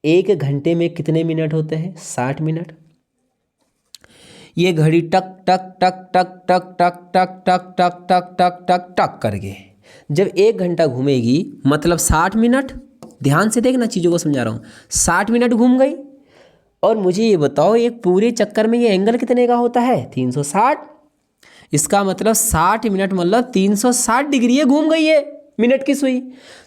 1 घंटे में कितने मिनट होते हैं? 60 मिनट। ये घड़ी टक टक टक टक टक टक टक टक टक टक टक टक टक करके जब 1 घंटा घूमेगी मतलब 60 मिनट। ध्यान से देखना, चीज़ों को समझा रहा हूँ। 60 मिनट घूम गई, और मुझे ये बताओ एक पूरे चक्कर में ये एंगल कितने का होता है? 360। इसका मतलब 60 मिनट मतलब 360 डिग्री घूम गई है मिनट की सुई।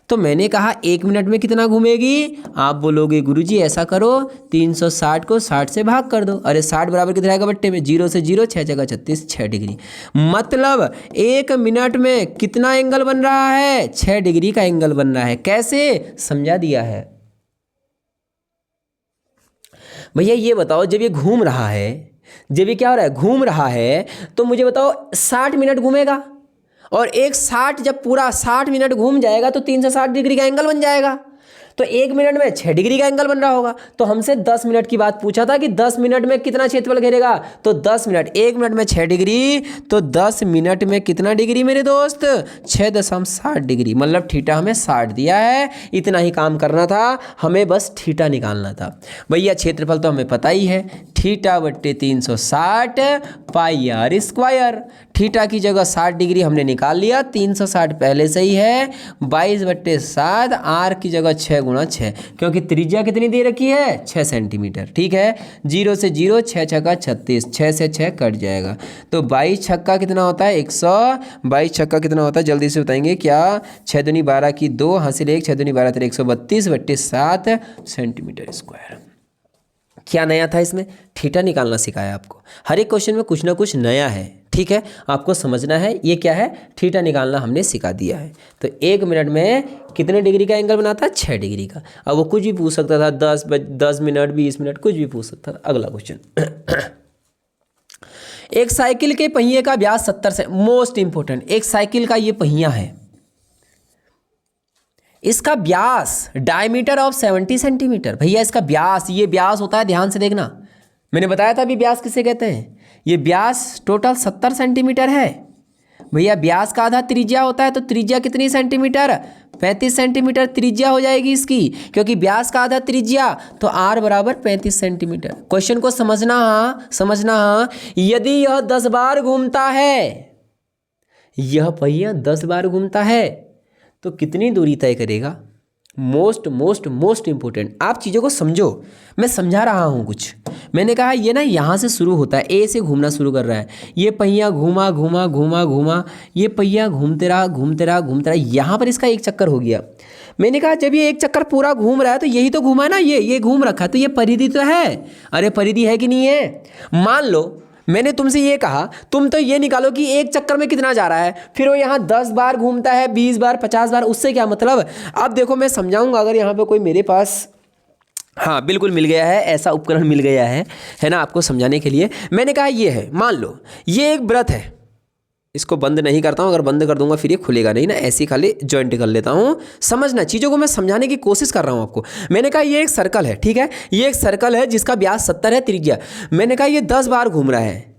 तो मैंने कहा 1 मिनट में कितना घूमेगी? आप बोलोगे गुरुजी ऐसा करो, 360 को 60 से भाग कर दो। अरे 60 बराबर कितना आएगा बट्टे में? 0 से 0, 6 जगह 36, 6 डिग्री। मतलब 1 मिनट में कितना एंगल बन रहा है? 6 डिग्री का एंगल बन रहा है। कैसे? समझा दिया है। भैया ये बताओ, जब ये घूम रहा है, जब ये क्या हो रहा है? घूम रहा है, तो मुझे बताओ 60 मिनट घूमेगा, और एक 60 जब पूरा 60 मिनट घूम जाएगा तो 360 डिग्री का एंगल बन जाएगा। तो 1 मिनट में 6 डिग्री का एंगल बन रहा होगा। तो हमसे 10 मिनट की बात पूछा था कि 10 मिनट में कितना क्षेत्रफल घेरेगा, तो 10 मिनट, 1 मिनट में 6 डिग्री, तो 10 मिनट में कितना डिग्री मेरे दोस्त, 6.60 डिग्री, मतलब थीटा हमें 60 दिया है। इतना ही काम करना था, हमें बस थीटा निकालना था। भैया क्षेत्रफल तो हमें पता ही है, थीटा बट्टे 360 पाई आर स्क्वायर। थीटा की जगह 60 डिग्री हमने निकाल लिया, 360 पहले से ही है, 22/7, आर की जगह 6 गुणा 6, क्योंकि त्रिज्या कितनी दे रखी है, 6 सेंटीमीटर। ठीक है, 0 से 0, 6 छक्का 36, 6 से 6 कट जाएगा, तो 22 छक्का कितना होता है, 100, 22 छक्का कितना होता है जल्दी से बताएंगे क्या, 6 दूनी 12 की 2 हासिल 1, 6 दूनी 12 तेरे 132/7 सेंटीमीटर स्क्वायर। क्या नया था इसमें, थीटा निकालना सिखाया आपको। हर एक क्वेश्चन में कुछ ना कुछ नया है, ठीक है, आपको समझना है। ये क्या है, थीटा निकालना हमने सिखा दिया है। तो 1 मिनट में कितने डिग्री का एंगल बनाता है, 6 डिग्री का। अब वो कुछ भी पूछ सकता था, 10 मिनट, 20 मिनट, कुछ भी पूछ सकता था। अगला क्वेश्चन एक साइकिल के पहिए का व्यास 70 से, मोस्ट इंपोर्टेंट, एक साइकिल का ये पहिया है, इसका व्यास डायमीटर ऑफ 70 सेंटीमीटर। भैया इसका व्यास, ये व्यास होता है, ध्यान से देखना, मैंने बताया था अभी व्यास किसे कहते हैं। ये व्यास टोटल 70 सेंटीमीटर है। भैया व्यास का आधा त्रिज्या होता है, तो त्रिज्या कितनी सेंटीमीटर, 35 सेंटीमीटर त्रिज्या हो जाएगी इसकी, क्योंकि व्यास का आधा त्रिज्या, तो आर बराबर 35 सेंटीमीटर। क्वेश्चन को समझना, हाँ समझना, हाँ, यदि यह 10 बार घूमता है, यह पहिया 10 बार घूमता है, तो कितनी दूरी तय करेगा। मोस्ट इंपोर्टेंट, आप चीज़ों को समझो, मैं समझा रहा हूँ कुछ। मैंने कहा ये ना यहाँ से शुरू होता है, ए से घूमना शुरू कर रहा है, ये पहिया घूमा घूमा घूमा घूमा, ये पहिया घूमते रहा घूमते रहा घूमते रहा, यहाँ पर इसका एक चक्कर हो गया। मैंने कहा जब ये एक चक्कर पूरा घूम रहा है तो यही तो घूमा ना, ये घूम रखा है, तो ये परिधि तो है। अरे परिधि है कि नहीं है। मान लो मैंने तुमसे ये कहा, तुम तो ये निकालो कि एक चक्कर में कितना जा रहा है, फिर वो यहाँ 10 बार घूमता है, 20 बार, 50 बार, उससे क्या मतलब। अब देखो मैं समझाऊंगा, अगर यहाँ पे कोई मेरे पास, हाँ बिल्कुल मिल गया है, ऐसा उपकरण मिल गया है ना, आपको समझाने के लिए। मैंने कहा ये है, मान लो ये एक व्रत है, इसको बंद नहीं करता हूँ, अगर बंद कर दूंगा फिर ये खुलेगा नहीं ना, ऐसे ही खाली जॉइंट कर लेता हूँ। समझना, चीज़ों को मैं समझाने की कोशिश कर रहा हूँ आपको। मैंने कहा ये एक सर्कल है, ठीक है, ये एक सर्कल है जिसका व्यास 70 है, त्रिज्या। मैंने कहा ये 10 बार घूम रहा है।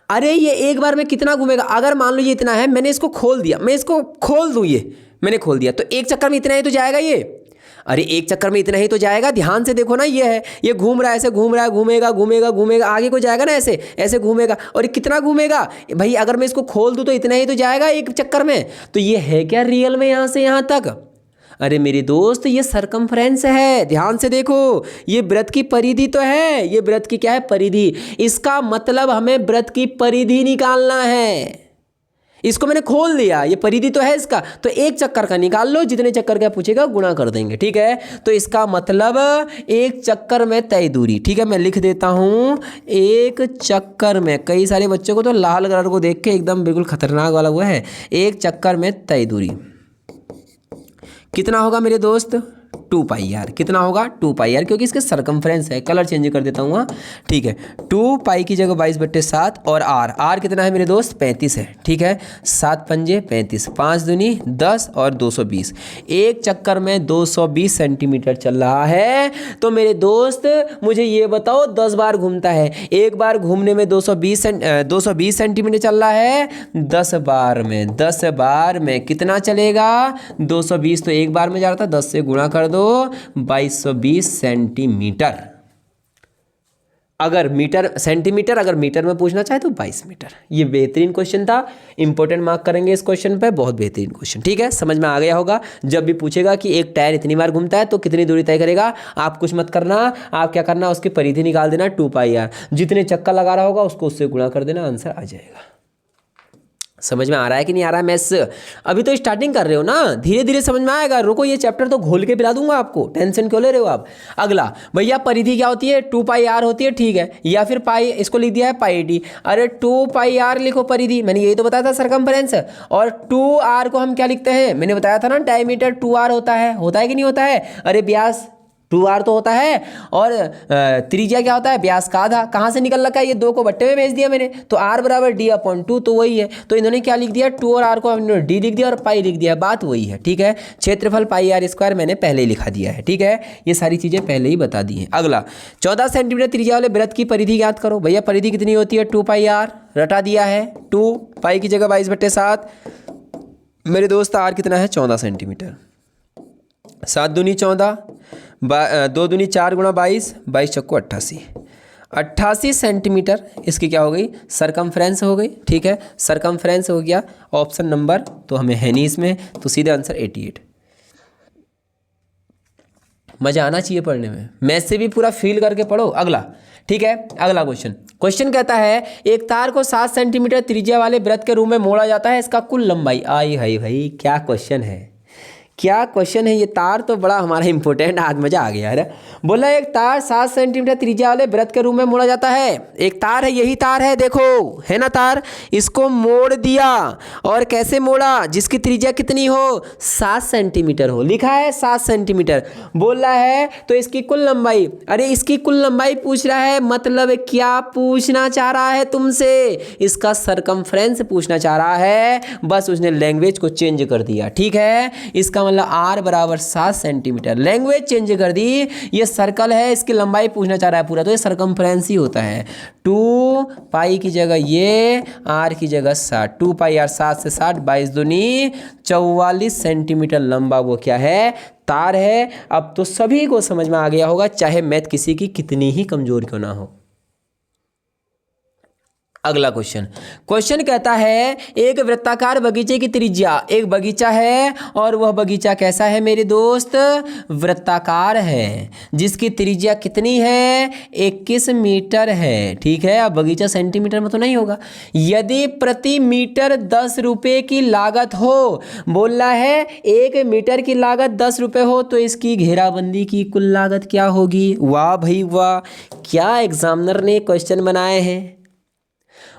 अरे ये एक बार में कितना घूमेगा, अगर मान लो ये इतना है, मैंने इसको खोल दिया, मैं इसको खोल दूँ, ये मैंने खोल दिया, तो एक चक्कर में इतना ही तो जाएगा ये। अरे एक चक्कर में इतना ही तो जाएगा, ध्यान से देखो ना, ये है, ये घूम रहा है, ऐसे घूम रहा है, घूमेगा घूमेगा घूमेगा, आगे को जाएगा ना, ऐसे ऐसे घूमेगा, और ये कितना घूमेगा भाई, अगर मैं इसको खोल दूं तो इतना ही तो जाएगा एक चक्कर में। तो ये है क्या रियल में यहाँ से यहाँ तक। अरे मेरे दोस्त ये सरकमफ्रेंस है, ध्यान से देखो, ये वृत्त की परिधि तो है, ये वृत्त की क्या है, परिधि। इसका मतलब हमें वृत्त की परिधि निकालना है। इसको मैंने खोल दिया, ये परिधि तो है इसका, तो एक चक्कर का निकाल लो, जितने चक्कर का पूछेगा गुणा कर देंगे, ठीक है। तो इसका मतलब एक चक्कर में तय दूरी, ठीक है, मैं लिख देता हूं, एक चक्कर में, कई सारे बच्चों को तो लाल कलर को देख के एकदम बिल्कुल खतरनाक वाला हुआ है, एक चक्कर में तय दूरी कितना होगा मेरे दोस्त, 2 पाई आर। कितना होगा, 2 पाई आर, क्योंकि इसके सरकमफ्रेंस है, कलर चेंज कर देता हूँ, ठीक है। 2 पाई की जगह 22/7, और आर कितना है मेरे दोस्त, 35 है, ठीक है। 7 पंजे 35, 5 दूनी 10 और 220, एक चक्कर में 220 सेंटीमीटर चल रहा है। तो मेरे दोस्त मुझे ये बताओ, 10 बार घूमता है, एक बार घूमने में 220 सेंटीमीटर चल रहा है, 10 बार में कितना चलेगा, 220 तो एक बार में जा रहा था, 10 से गुणा कर दो, 2220 सेंटीमीटर। अगर मीटर सेंटीमीटर, अगर मीटर में पूछना चाहे तो 22 मीटर। ये बेहतरीन क्वेश्चन था, इंपॉर्टेंट मार्क करेंगे इस क्वेश्चन पे, बहुत बेहतरीन क्वेश्चन, ठीक है, समझ में आ गया होगा। जब भी पूछेगा कि एक टायर इतनी बार घूमता है तो कितनी दूरी तय करेगा, आप कुछ मत करना, आप क्या करना, उसकी परिधि निकाल देना, 2 पाई आर, जितने चक्कर लगा रहा होगा उसको उससे गुणा कर देना, आंसर आ जाएगा। समझ में आ रहा है कि नहीं आ रहा है। मैथ्स अभी तो स्टार्टिंग कर रहे हो ना, धीरे धीरे समझ में आएगा, रुको ये चैप्टर तो घोल के पिला दूंगा आपको, टेंशन क्यों ले रहे हो आप। अगला भैया परिधि क्या होती है, 2 पाई आर होती है, ठीक है, या फिर पाई, इसको लिख दिया है पाई डी। अरे 2 पाई आर लिखो परिधि, मैंने यही तो बताया था सरकमफ्रेंस। और 2 आर को हम क्या लिखते हैं, मैंने बताया था ना डायमीटर 2 आर होता है कि नहीं होता है। अरे व्यास 2r तो होता है, और त्रिज्या क्या होता है, व्यास का आधा। कहाँ से निकल रखा है, ये 2 को बट्टे में भेज दिया मैंने, तो r बराबर d/2, तो वही है। तो इन्होंने क्या लिख दिया, 2 और r को हमने d लिख दिया और पाई लिख दिया, बात वही है, ठीक है। क्षेत्रफल पाई r स्क्वायर मैंने पहले ही लिखा दिया है, ठीक है, ये सारी चीज़ें पहले ही बता दी हैं। अगला 14 सेंटीमीटर त्रिज्या वाले वृत्त की परिधि ज्ञात करो। भैया परिधि कितनी होती है, 2πr, रटा दिया है, 2 पाई की जगह 22/7। मेरे दोस्त r कितना है, 14 सेंटीमीटर। 7 दूनी 14, 2 दूनी 4 गुणा 22, 22 चक्को 88, 88 सेंटीमीटर इसकी क्या हो गई, सरकमफ्रेंस हो गई, ठीक है, सरकमफ्रेंस हो गया। ऑप्शन नंबर तो हमें है नहीं इसमें, तो सीधे आंसर 88। मज़ा आना चाहिए पढ़ने में, मैथ से भी पूरा फील करके पढ़ो। अगला, ठीक है, अगला क्वेश्चन कहता है एक तार को 7 सेंटीमीटर त्रिज्या वाले वृत्त के रूप में मोड़ा जाता है, इसका कुल लंबाई। आई हाई भाई, क्या क्वेश्चन है, क्या क्वेश्चन है। ये तार तो बड़ा हमारा इंपॉर्टेंट, आज मजा आ गया है। बोला एक तार 7 सेंटीमीटर त्रिज्या वाले वृत्त के रूप में मोड़ा जाता है। एक तार है, यही तार है, देखो है ना तार, इसको मोड़ दिया, और कैसे मोड़ा, जिसकी त्रिज्या कितनी हो, 7 सेंटीमीटर हो, लिखा है 7 सेंटीमीटर। बोल रहा है तो इसकी कुल लंबाई, अरे इसकी कुल लंबाई पूछ रहा है, मतलब क्या पूछना चाह रहा है तुमसे, इसका सरकमफ्रेंस पूछना चाह रहा है, बस उसने लैंग्वेज को चेंज कर दिया, ठीक है। इसका मतलब r बराबर 7 सेंटीमीटर, लैंग्वेज चेंज कर दी। ये सर्कल है, इसकी लंबाई पूछना चाह रहा है पूरा, तो ये सरकमफ्रेंस ही होता है। 2 पाई की जगह ये, r की जगह 60, 2 पाई r, 7 से 60, 22 दूनी 44 सेंटीमीटर लंबा वो क्या है, तार है। अब तो सभी को समझ में आ गया होगा, चाहे मैथ किसी की कितनी ही कमजोर क्यों ना हो। अगला क्वेश्चन कहता है एक वृत्ताकार बगीचे की त्रिज्या, एक बगीचा है और वह बगीचा कैसा है मेरे दोस्त, वृत्ताकार है, जिसकी त्रिज्या कितनी है, 21 मीटर है, ठीक है। अब बगीचा सेंटीमीटर में तो नहीं होगा। यदि प्रति मीटर 10 रुपये की लागत हो, बोल रहा है 1 मीटर की लागत 10 रुपये हो, तो इसकी घेराबंदी की कुल लागत क्या होगी। वाह भाई वाह, क्या एग्जामिनर ने क्वेश्चन बनाए हैं।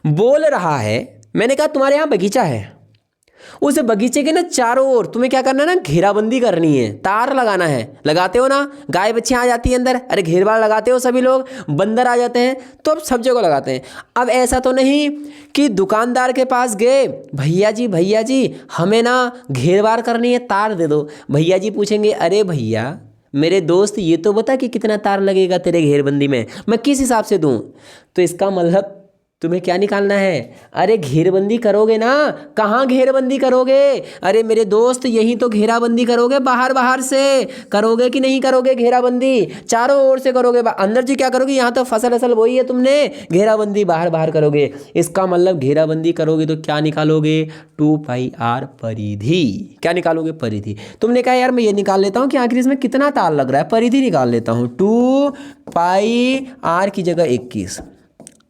बोल रहा है, मैंने कहा तुम्हारे यहाँ बगीचा है, उस बगीचे के ना चारों ओर तुम्हें क्या करना है ना, घेराबंदी करनी है, तार लगाना है। लगाते हो ना, गाय बच्चियाँ आ जाती है अंदर, अरे घेरबाड़ लगाते हो सभी लोग, बंदर आ जाते हैं, तो अब सब जगह लगाते हैं। अब ऐसा तो नहीं कि दुकानदार के पास गए, भैया जी हमें ना घेरबाड़ करनी है, तार दे दो। भैया जी पूछेंगे, अरे भैया मेरे दोस्त ये तो बता कि कितना तार लगेगा तेरे घेरबंदी में, मैं किस हिसाब से दूँ। तो इसका मतलब तुम्हें क्या निकालना है, अरे घेरबंदी करोगे ना, कहाँ घेरबंदी करोगे, अरे मेरे दोस्त यहीं तो घेराबंदी करोगे, बाहर से करोगे कि नहीं करोगे घेराबंदी, चारों ओर से करोगे, अंदर जी क्या करोगे, यहाँ तो फसल बोई है तुमने, घेराबंदी बाहर करोगे। इसका मतलब घेराबंदी करोगे तो क्या निकालोगे, 2πr परिधि, क्या निकालोगे, परिधि। तुमने कहा यार मैं ये निकाल लेता हूँ कि आखिर इसमें कितना तार लग रहा है, परिधि निकाल लेता हूँ। 2πr की जगह 21,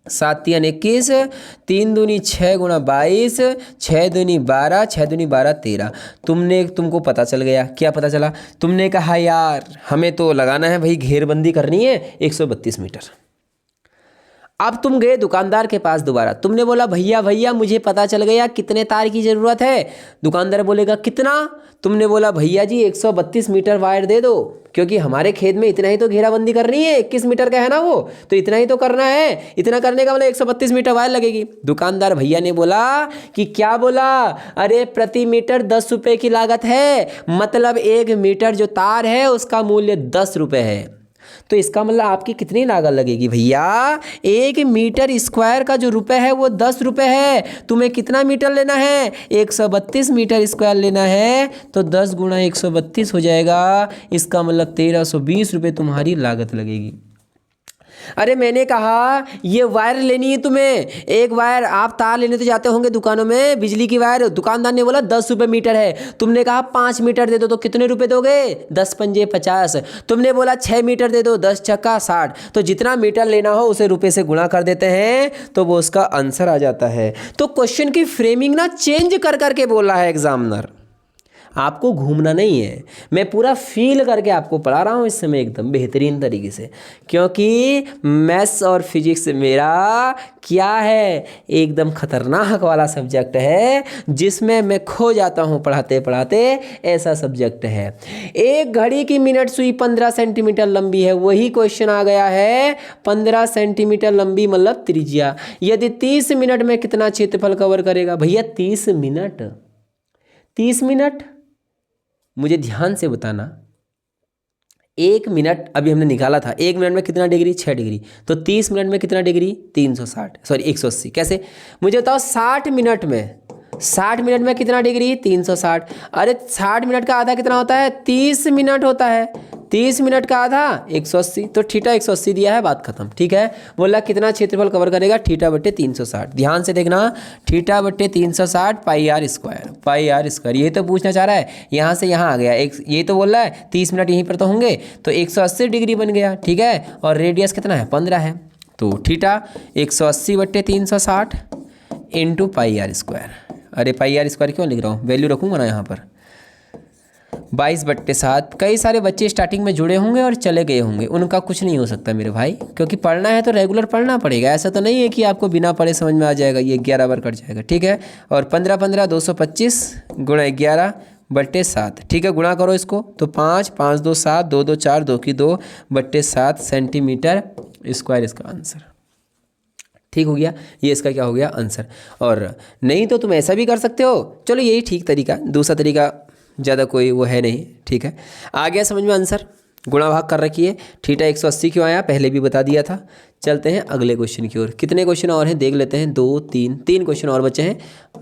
7 3 21, 3 दूनी 6 गुणा 22, 6 दूनी 12, 6 दूनी 12 13। तुमको पता चल गया, क्या पता चला, तुमने कहा यार हमें तो लगाना है भाई, घेरबंदी करनी है 132 मीटर। अब तुम गए दुकानदार के पास दोबारा, तुमने बोला भैया मुझे पता चल गया कितने तार की ज़रूरत है। दुकानदार बोलेगा कितना, तुमने बोला भैया जी 132 मीटर वायर दे दो, क्योंकि हमारे खेत में इतना ही तो घेराबंदी करनी है, 21 मीटर का है ना वो, तो इतना ही तो करना है, इतना करने का मतलब 132 मीटर वायर लगेगी। दुकानदार भैया ने बोला कि क्या बोला, अरे प्रति मीटर 10 रुपये की लागत है, मतलब 1 मीटर जो तार है उसका मूल्य 10 रुपये है। तो इसका मतलब आपकी कितनी लागत लगेगी भैया, 1 मीटर स्क्वायर का जो रुपए है वो 10 रुपये है। तुम्हें कितना मीटर लेना है, 132 मीटर स्क्वायर लेना है, तो 10 गुणा 132 हो जाएगा। इसका मतलब 1320 रुपये तुम्हारी लागत लगेगी। अरे मैंने कहा ये वायर लेनी है तुम्हें, एक वायर, आप तार लेने तो जाते होंगे दुकानों में, बिजली की वायर, दुकानदार ने बोला 10 रुपये मीटर है, तुमने कहा 5 मीटर दे दो, तो कितने रुपए दोगे, 10 पंजे 50। तुमने बोला 6 मीटर दे दो, 10 छक्का 60, तो जितना मीटर लेना हो उसे रुपये से गुणा कर देते हैं, तो वो उसका आंसर आ जाता है। तो क्वेश्चन की फ्रेमिंग ना चेंज कर करके बोल रहा है एग्जामिनर। आपको घूमना नहीं है, मैं पूरा फील करके आपको पढ़ा रहा हूँ इस समय एकदम बेहतरीन तरीके से, क्योंकि मैथ्स और फिजिक्स मेरा क्या है, एकदम खतरनाक वाला सब्जेक्ट है जिसमें मैं खो जाता हूँ पढ़ाते पढ़ाते, ऐसा सब्जेक्ट है। एक घड़ी की मिनट सुई 15 सेंटीमीटर लंबी है, वही क्वेश्चन आ गया है 15 सेंटीमीटर लंबी मतलब त्रिज्या, यदि 30 मिनट में कितना क्षेत्रफल कवर करेगा। भैया 30 मिनट, 30 मिनट, मुझे ध्यान से बताना, 1 मिनट अभी हमने निकाला था, 1 मिनट में कितना डिग्री, 6 डिग्री, तो 30 मिनट में कितना डिग्री, 180। कैसे, मुझे बताओ 60 मिनट में, 60 मिनट में कितना डिग्री, 360। अरे 60 मिनट का आधा कितना होता है, 30 मिनट होता है, 30 मिनट का आधा 180, तो थीटा 180 दिया है, बात खत्म। ठीक है, बोला कितना क्षेत्रफल कवर करेगा, थीटा बट्टे 360। ध्यान से देखना, थीटा बट्टे 360 pi r square, pi r square, यही तो पूछना चाह रहा है। यहाँ से यहाँ आ गया, एक ये तो बोल रहा है 30 मिनट यहीं पर तो होंगे, तो 180 डिग्री बन गया। ठीक है, और रेडियस कितना है, 15 है, तो थीटा 180 बट्टे 360 इंटू पाई आर स्क्वायर। अरे पाई आर स्क्वायर क्यों लिख रहा हूँ, वैल्यू रखूँगा ना यहाँ पर, 22/7। कई सारे बच्चे स्टार्टिंग में जुड़े होंगे और चले गए होंगे, उनका कुछ नहीं हो सकता मेरे भाई, क्योंकि पढ़ना है तो रेगुलर पढ़ना पड़ेगा, ऐसा तो नहीं है कि आपको बिना पढ़े समझ में आ जाएगा। ये 11 बार कट जाएगा। ठीक है, और 15 225 गुणा 11/7। ठीक है, गुणा करो इसको, तो 5 5 2 7 2 2 4 2 की 2/7 सेंटीमीटर स्क्वायर इसका आंसर। ठीक हो गया, ये इसका क्या हो गया, आंसर। और नहीं तो तुम ऐसा भी कर सकते हो, चलो यही ठीक तरीका, दूसरा तरीका ज़्यादा कोई वो है नहीं। ठीक है, आ गया समझ में आंसर, गुणा भाग कर रखिए। थीटा 180 क्यों आया, पहले भी बता दिया था। चलते हैं अगले क्वेश्चन की ओर। कितने क्वेश्चन और हैं देख लेते हैं, 2 3 क्वेश्चन और बचे हैं।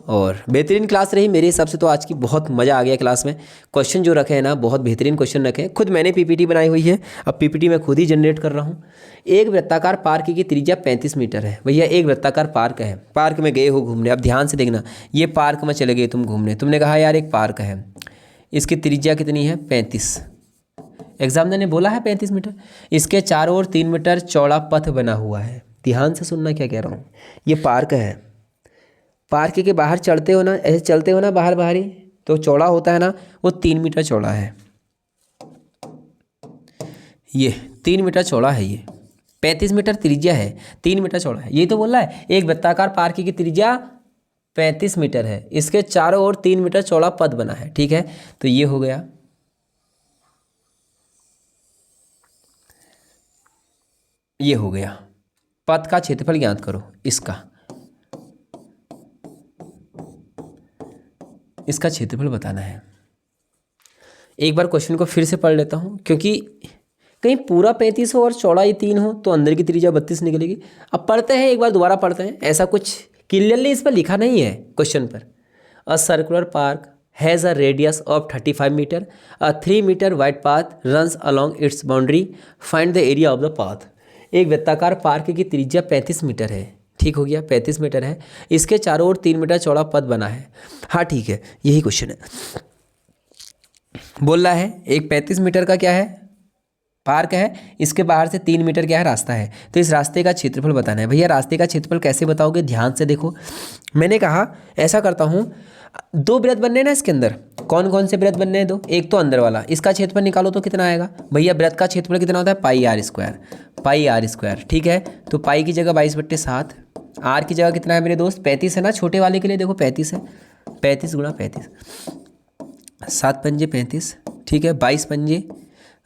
और बेहतरीन क्लास रही मेरे हिसाब से तो आज की, बहुत मज़ा आ गया क्लास में। क्वेश्चन जो रखे हैं ना, बहुत बेहतरीन क्वेश्चन रखे हैं। खुद मैंने पीपीटी बनाई हुई है, अब पीपीटी मैं खुद ही जनरेट कर रहा हूँ। एक वृत्ताकार पार्क की त्रिज्या 35 मीटर है। भैया एक वृत्ताकार पार्क है, पार्क में गए हो घूमने, अब ध्यान से देखना, ये पार्क में चले गए तुम घूमने, तुमने कहा यार एक पार्क है, इसकी त्रिज्या कितनी है, 35, एग्जामिनर ने बोला है 35 मीटर। इसके चारों ओर 3 मीटर चौड़ा पथ बना हुआ है। ध्यान से सुनना क्या कह रहा हूँ, ये पार्क है, पार्क के बाहर चढ़ते हो ना, ऐसे चलते हो ना बाहर बाहर ही, तो चौड़ा होता है ना, वो 3 मीटर चौड़ा है, ये 3 मीटर चौड़ा है, ये 35 मीटर त्रिज्या है, 3 मीटर चौड़ा है। ये तो बोल रहा है एक वृत्ताकार पार्क की त्रिज्या 35 मीटर है, इसके चारों ओर 3 मीटर चौड़ा पथ बना है। ठीक है, तो ये हो गया, ये हो गया। पथ का क्षेत्रफल ज्ञात करो, इसका क्षेत्रफल बताना है। एक बार क्वेश्चन को फिर से पढ़ लेता हूँ, क्योंकि कहीं पूरा 35 हो और चौड़ाई 3 हो तो अंदर की त्रिज्या 32 निकलेगी। अब पढ़ते हैं, एक बार दोबारा पढ़ते हैं, ऐसा कुछ क्लियरली इस पर लिखा नहीं है क्वेश्चन पर। A circular park has a radius of 35 metre, a 3 metre wide path runs along its boundary, find the area of the path. एक वृत्ताकार पार्क की त्रिज्या 35 मीटर है। ठीक हो गया, 35 मीटर है, इसके चारों ओर 3 मीटर चौड़ा पथ बना है। हाँ ठीक है, यही क्वेश्चन है। बोल रहा है एक 35 मीटर का क्या है, पार्क है, इसके बाहर से 3 मीटर क्या है, रास्ता है, तो इस रास्ते का क्षेत्रफल बताना है। भैया रास्ते का क्षेत्रफल कैसे बताओगे, ध्यान से देखो, मैंने कहा ऐसा करता हूँ, 2 वृत्त बनने ना इसके अंदर, कौन कौन से वृत्त बनने हैं, 2, एक तो अंदर वाला, इसका क्षेत्रफल निकालो तो कितना आएगा। भैया वृत्त का क्षेत्रफल कितना होता है, pi r square, pi r square. ठीक है, तो पाई की जगह 22/7, आर की जगह कितना है मेरे दोस्त, 35 है ना, छोटे वाले के लिए देखो 35 है, 35 गुणा 35, 7 पंजे 35, ठीक है, 22 पंजे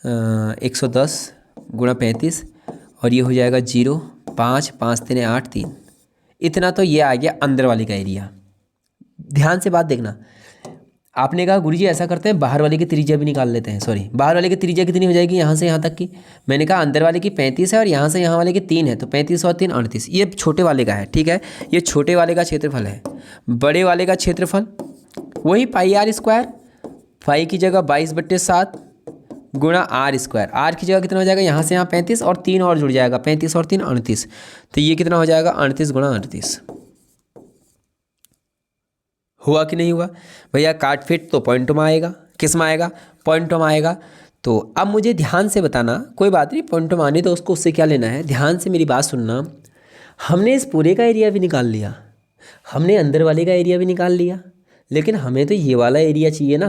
110 गुणा 35, और ये हो जाएगा 0, 5 5 3 8 3, इतना तो ये आ गया अंदर वाले का एरिया। ध्यान से बात देखना, आपने कहा गुरुजी ऐसा करते हैं बाहर वाले की त्रिज्या भी निकाल लेते हैं, सॉरी बाहर वाले की त्रिज्या कितनी हो जाएगी यहाँ से यहाँ तक की, मैंने कहा अंदर वाले की 35 है और यहाँ से यहाँ वाले की 3 है, तो 35 और 3 38, ये छोटे वाले का है। ठीक है, ये छोटे वाले का क्षेत्रफल है। बड़े वाले का क्षेत्रफल वही पाई आर स्क्वायर, पाई की जगह 22/7 गुणा आर स्क्वायर, आर की जगह कितना हो जाएगा, यहाँ से यहाँ 35 और 3 और जुड़ जाएगा, 35 और 3 38, तो ये कितना हो जाएगा 38 गुणा 38। हुआ कि नहीं हुआ भैया, काट फिट तो पॉइंटों में आएगा, किस में आएगा, पॉइंटों में आएगा। तो अब मुझे ध्यान से बताना, कोई बात नहीं पॉइंटों में आने तो उसको उससे क्या लेना है, ध्यान से मेरी बात सुनना। हमने इस पूरे का एरिया भी निकाल लिया, हमने अंदर वाले का एरिया भी निकाल लिया, लेकिन हमें तो ये वाला एरिया चाहिए ना,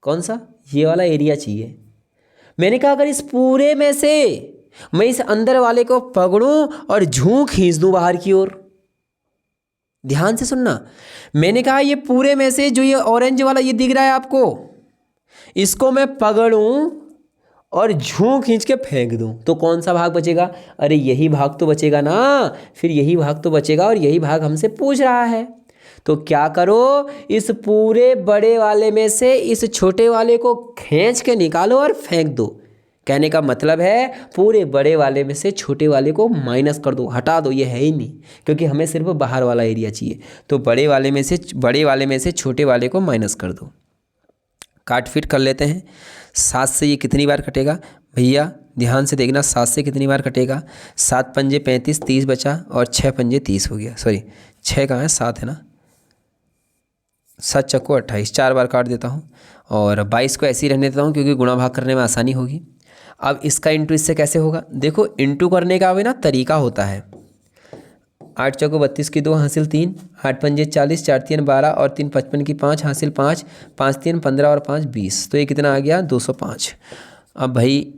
कौन सा? ये वाला एरिया चाहिए। मैंने कहा अगर इस पूरे में से मैं इस अंदर वाले को पकड़ूं और झूं खींच दूं बाहर की ओर, ध्यान से सुनना, मैंने कहा ये पूरे में से जो ये ऑरेंज वाला ये दिख रहा है आपको, इसको मैं पकड़ूं और झूं खींच के फेंक दूं तो कौन सा भाग बचेगा? अरे यही भाग तो बचेगा ना, फिर यही भाग तो बचेगा और यही भाग हमसे पूछ रहा है। तो क्या करो, इस पूरे बड़े वाले में से इस छोटे वाले को खींच के निकालो और फेंक दो। कहने का मतलब है पूरे बड़े वाले में से छोटे वाले को माइनस कर दो, हटा दो, ये है ही नहीं, क्योंकि हमें सिर्फ बाहर वाला एरिया चाहिए। तो बड़े वाले में से छोटे वाले को माइनस कर दो। काट फिट कर लेते हैं। 7 से ये कितनी बार कटेगा भैया? ध्यान से देखना, 7 से कितनी बार कटेगा? 7 पंजे 35, 30 बचा और 6 पंजे 30 हो गया। सॉरी 6 कहाँ है, 7 है ना। 7 चक्को 28, 4 बार काट देता हूँ और 22 को ऐसे ही रहने देता हूँ क्योंकि गुणा भाग करने में आसानी होगी। अब इसका इंटू इससे कैसे होगा? देखो इंटू करने का भी ना तरीका होता है। 8 चौको 32 की 2 हासिल 3, 8 पंजे 40, 4 3 12 और 3 55 की 5 हासिल 5, 5 3 15 और 5 20। तो ये कितना आ गया? 205। अब भाई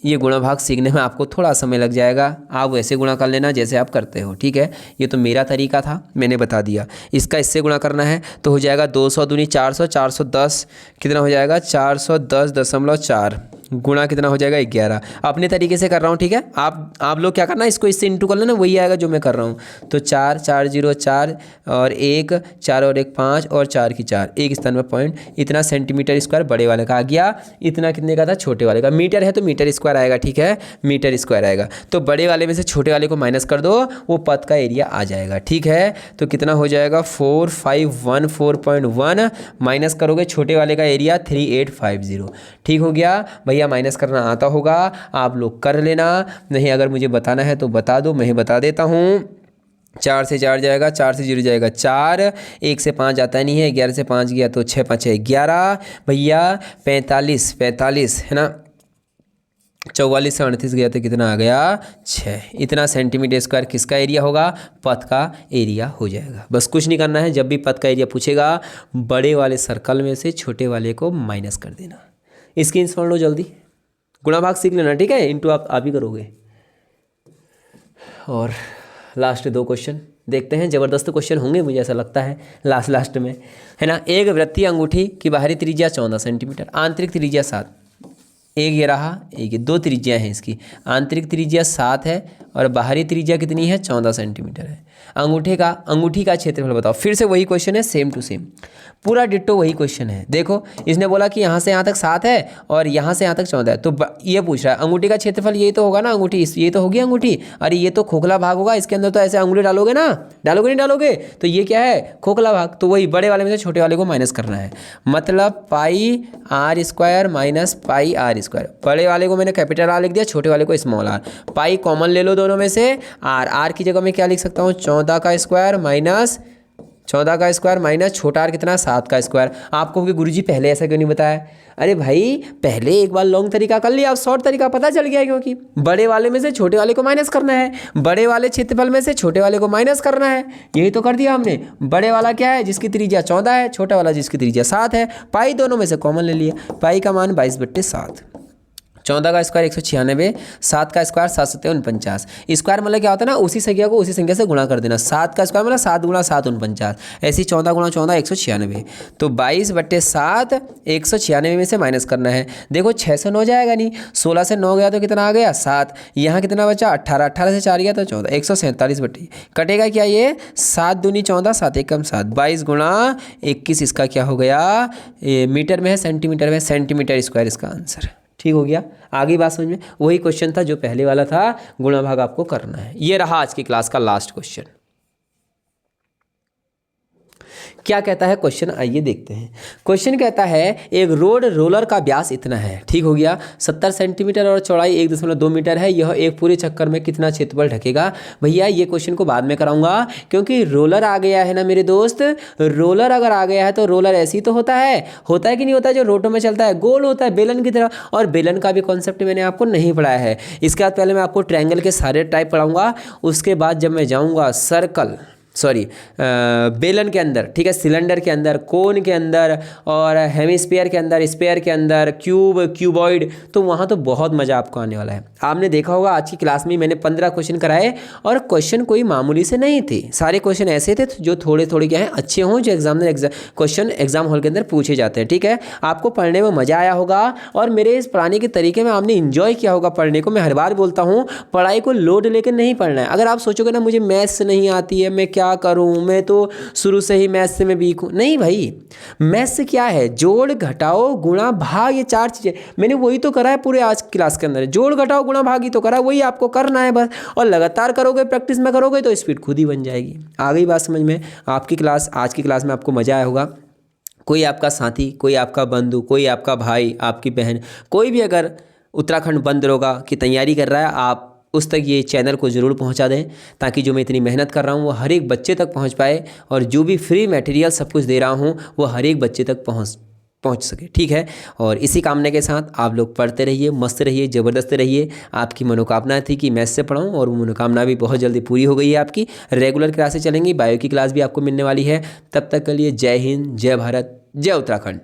ये गुणा भाग सीखने में आपको थोड़ा समय लग जाएगा, आप वैसे गुणा कर लेना जैसे आप करते हो, ठीक है। ये तो मेरा तरीका था, मैंने बता दिया। इसका इससे गुणा करना है तो हो जाएगा 200 दूनी 400, 410 कितना हो जाएगा? 410.4 गुणा कितना हो जाएगा? 11। अपने तरीके से कर रहा हूँ, ठीक है। आप लोग क्या करना, इसको इससे इंटू कर लेना, वही आएगा जो मैं कर रहा हूँ। तो 4 4 0 4 और 1 4 और 1 5 और 4 की 4, एक स्थान में पॉइंट। इतना सेंटीमीटर स्क्वायर बड़े वाले का आ गया, इतना कितने का था? छोटे वाले का। मीटर है तो मीटर स्क्वायर आएगा, ठीक है, मीटर स्क्वायर आएगा। तो बड़े वाले में से छोटे वाले को माइनस कर दो, वो पथ का एरिया आ जाएगा, ठीक है। तो कितना हो जाएगा? 4514.1 माइनस करोगे छोटे वाले का एरिया 3850। ठीक हो गया भैया, माइनस करना आता होगा आप लोग कर लेना, नहीं अगर मुझे बताना है तो बता दो, मैं बता देता हूँ। 4 से 4 जाएगा, 4 से 0 जाएगा 4, 1 से 5 आता नहीं है, 11 से 5 गया तो 6 5 11 भैया 45 है ना। 44 से 38 गया तो कितना आ गया? 6। इतना सेंटीमीटर स्क्वायर किसका एरिया होगा? पथ का एरिया हो जाएगा। बस कुछ नहीं करना है, जब भी पथ का एरिया पूछेगा बड़े वाले सर्कल में से छोटे वाले को माइनस कर देना। इसकी इंस लो जल्दी, गुणा भाग सीख लेना, ठीक है। इंटू आप ही करोगे। और लास्ट 2 क्वेश्चन देखते हैं, ज़बरदस्त क्वेश्चन होंगे मुझे ऐसा लगता है लास्ट में, है ना। एक वृत्तीय अंगूठी की बाहरी त्रिज्या 14 सेंटीमीटर, आंतरिक त्रिज्या 7। एक ये रहा, एक ये 2 त्रिज्या हैं इसकी। आंतरिक त्रिज्या 7 है और बाहरी त्रिज्या कितनी है? 14 सेंटीमीटर है। अंगूठी का क्षेत्रफल बताओ। फिर से वही क्वेश्चन है, सेम टू सेम, पूरा डिट्टो वही क्वेश्चन है। देखो इसने बोला कि यहाँ से यहाँ तक 7 है और यहाँ से यहाँ तक 14 है, तो ये पूछ रहा है अंगूठी का क्षेत्रफल, ये तो होगा ना अंगूठी, ये तो होगी अंगूठी। अरे ये तो खोखला भाग होगा, इसके अंदर तो ऐसे अंगूठी डालोगे ना, डालोगे नहीं डालोगे? तो ये क्या है? खोखला भाग। तो वही बड़े वाले में से छोटे वाले को माइनस करना है, मतलब pi r square minus pi r square. बड़े वाले को मैंने कैपिटल आर लिख दिया, छोटे वाले को स्मॉल आर। पाई कॉमन ले लो दोनों में से, आर की जगह मैं क्या लिख सकता हूँ? 14 का स्क्वायर माइनस 14 का स्क्वायर माइनस छोटा आर कितना? 7 का स्क्वायर। आपको कि गुरुजी पहले ऐसा क्यों नहीं बताया? अरे भाई पहले एक बार लॉन्ग तरीका कर लिया, अब शॉर्ट तरीका पता चल गया, क्योंकि बड़े वाले में से छोटे वाले को माइनस करना है, बड़े वाले क्षेत्रफल में से छोटे वाले को माइनस करना है, यही तो कर दिया हमने। बड़े वाला क्या है? जिसकी त्रिज्या 14 है, छोटा वाला जिसकी त्रिज्या 7 है। पाई दोनों में से कॉमन ले लिया, पाई का मान 22/7। 14 का स्क्वायर 196, 7 का स्क्वायर 7 7 49। स्क्वायर मतलब क्या होता है ना, उसी संख्या को उसी संख्या से गुणा कर देना। 7 का स्क्वायर मतलब 7 गुणा 7 49, ऐसी 14 गुणा 14 196। तो 22/7 196 में से माइनस करना है। देखो 6 से 9 जाएगा नहीं, 16 से 9 गया तो कितना आ गया? 7। यहाँ कितना बचा? 18, 18 से 4 गया तो 14, 147 कटेगा क्या? ये 7 दूनी 14, 7 एकम 7, 22 गुणा 21 इसका क्या हो गया? मीटर में है सेंटीमीटर में, सेंटीमीटर स्क्वायर इसका आंसर। ठीक हो गया, आगे बात समझ में। वही क्वेश्चन था जो पहले वाला था, गुणा भाग आपको करना है। ये रहा आज की क्लास का लास्ट क्वेश्चन। क्या कहता है क्वेश्चन, आइए देखते हैं। क्वेश्चन कहता है एक रोड रोलर का व्यास इतना है, ठीक हो गया, 70 सेंटीमीटर और चौड़ाई 1.2 मीटर है। यह एक पूरे चक्कर में कितना क्षेत्रफल ढकेगा? भैया ये क्वेश्चन को बाद में कराऊंगा, क्योंकि रोलर आ गया है ना मेरे दोस्त। रोलर अगर आ गया है तो रोलर ऐसे ही तो होता है कि नहीं होता है? जो रोटों में चलता है, गोल होता है बेलन की तरह। और बेलन का भी कॉन्सेप्ट मैंने आपको नहीं पढ़ाया है। इसके बाद पहले मैं आपको ट्रायंगल के सारे टाइप पढ़ाऊंगा, उसके बाद जब मैं जाऊँगा सॉरी बेलन के अंदर, ठीक है, सिलेंडर के अंदर, कोन के अंदर और हेमिस्फीयर के अंदर, स्फीयर के अंदर, क्यूब, क्यूबॉइड, तो वहाँ तो बहुत मज़ा आपको आने वाला है। आपने देखा होगा आज की क्लास में मैंने 15 क्वेश्चन कराए और क्वेश्चन कोई मामूली से नहीं थे, सारे क्वेश्चन ऐसे थे जो थोड़े थोड़े क्या हैं अच्छे हों, जो क्वेश्चन एग्जाम हॉल के अंदर पूछे जाते हैं। ठीक है, आपको पढ़ने में मज़ा आया होगा और मेरे इस पढ़ाने के तरीके में आपने इन्जॉय किया होगा पढ़ने को। मैं हर बार बोलता हूँ पढ़ाई को लोड लेकर नहीं पढ़ना है। अगर आप सोचोगे ना मुझे मैथ्स नहीं आती है, मैं क्या करूँ, मैं तो शुरू से ही मैथ्स से मैं वीक हूँ, नहीं भाई, मैथ्स क्या है, जोड़ घटाओ गुणा भाग, ये 4 चीज़ें मैंने वही तो करा है पूरे आज क्लास के अंदर। जोड़ घटाओ गुणा भाग ही तो करा है, वही आपको करना है बस, और लगातार करोगे, प्रैक्टिस में करोगे तो स्पीड खुद ही बन जाएगी। आ गई बात समझ में? आपकी क्लास, आज की क्लास में आपको मज़ा आया होगा। कोई आपका साथी, कोई आपका बंधु, कोई आपका भाई, आपकी बहन, कोई भी अगर उत्तराखंड वन दरोगा की तैयारी कर रहा है, आप उस तक ये चैनल को ज़रूर पहुंचा दें, ताकि जो मैं इतनी मेहनत कर रहा हूं वो हर एक बच्चे तक पहुंच पाए, और जो भी फ्री मटेरियल सब कुछ दे रहा हूं वो हर एक बच्चे तक पहुंच सके। ठीक है, और इसी कामना के साथ आप लोग पढ़ते रहिए, मस्त रहिए, ज़बरदस्त रहिए। आपकी मनोकामना थी कि मैथ्स से पढ़ाऊँ, और वो मनोकामना भी बहुत जल्दी पूरी हो गई है आपकी। रेगुलर क्लासेस चलेंगी, बायो की क्लास भी आपको मिलने वाली है। तब तक के लिए जय हिंद, जय भारत, जय उत्तराखंड।